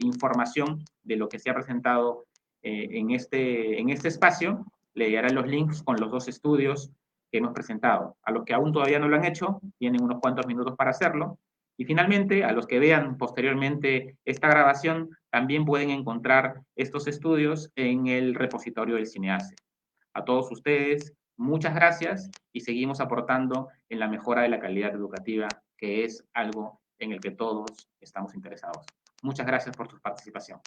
información de lo que se ha presentado en este espacio. Le llegarán los links con los dos estudios que hemos presentado. A los que aún todavía no lo han hecho, tienen unos cuantos minutos para hacerlo. Y finalmente, a los que vean posteriormente esta grabación, también pueden encontrar estos estudios en el repositorio del CINEACE. A todos ustedes, muchas gracias y seguimos aportando en la mejora de la calidad educativa, que es algo en el que todos estamos interesados. Muchas gracias por tu participación.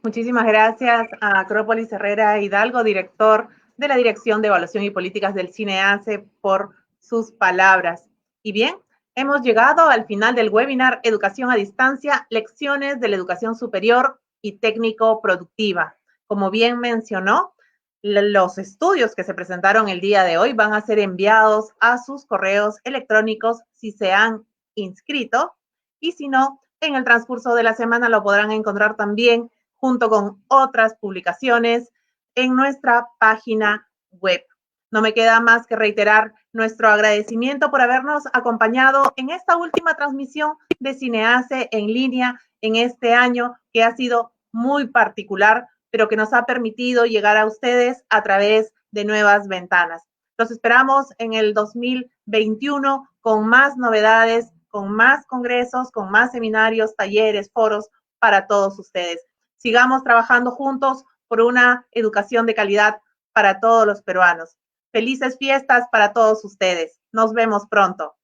Muchísimas gracias a Acrópolis Herrera Hidalgo, director de la Dirección de Evaluación y Políticas del CINEACE, por sus palabras. Y bien, hemos llegado al final del webinar Educación a Distancia, Lecciones de la Educación Superior y Técnico-Productiva. Como bien mencionó, los estudios que se presentaron el día de hoy van a ser enviados a sus correos electrónicos si se han inscrito y si no, en el transcurso de la semana lo podrán encontrar también junto con otras publicaciones en nuestra página web. No me queda más que reiterar nuestro agradecimiento por habernos acompañado en esta última transmisión de CINEACE en línea en este año, que ha sido muy particular, pero que nos ha permitido llegar a ustedes a través de nuevas ventanas. Los esperamos en el 2021 con más novedades, con más congresos, con más seminarios, talleres, foros para todos ustedes. Sigamos trabajando juntos por una educación de calidad para todos los peruanos. Felices fiestas para todos ustedes. Nos vemos pronto.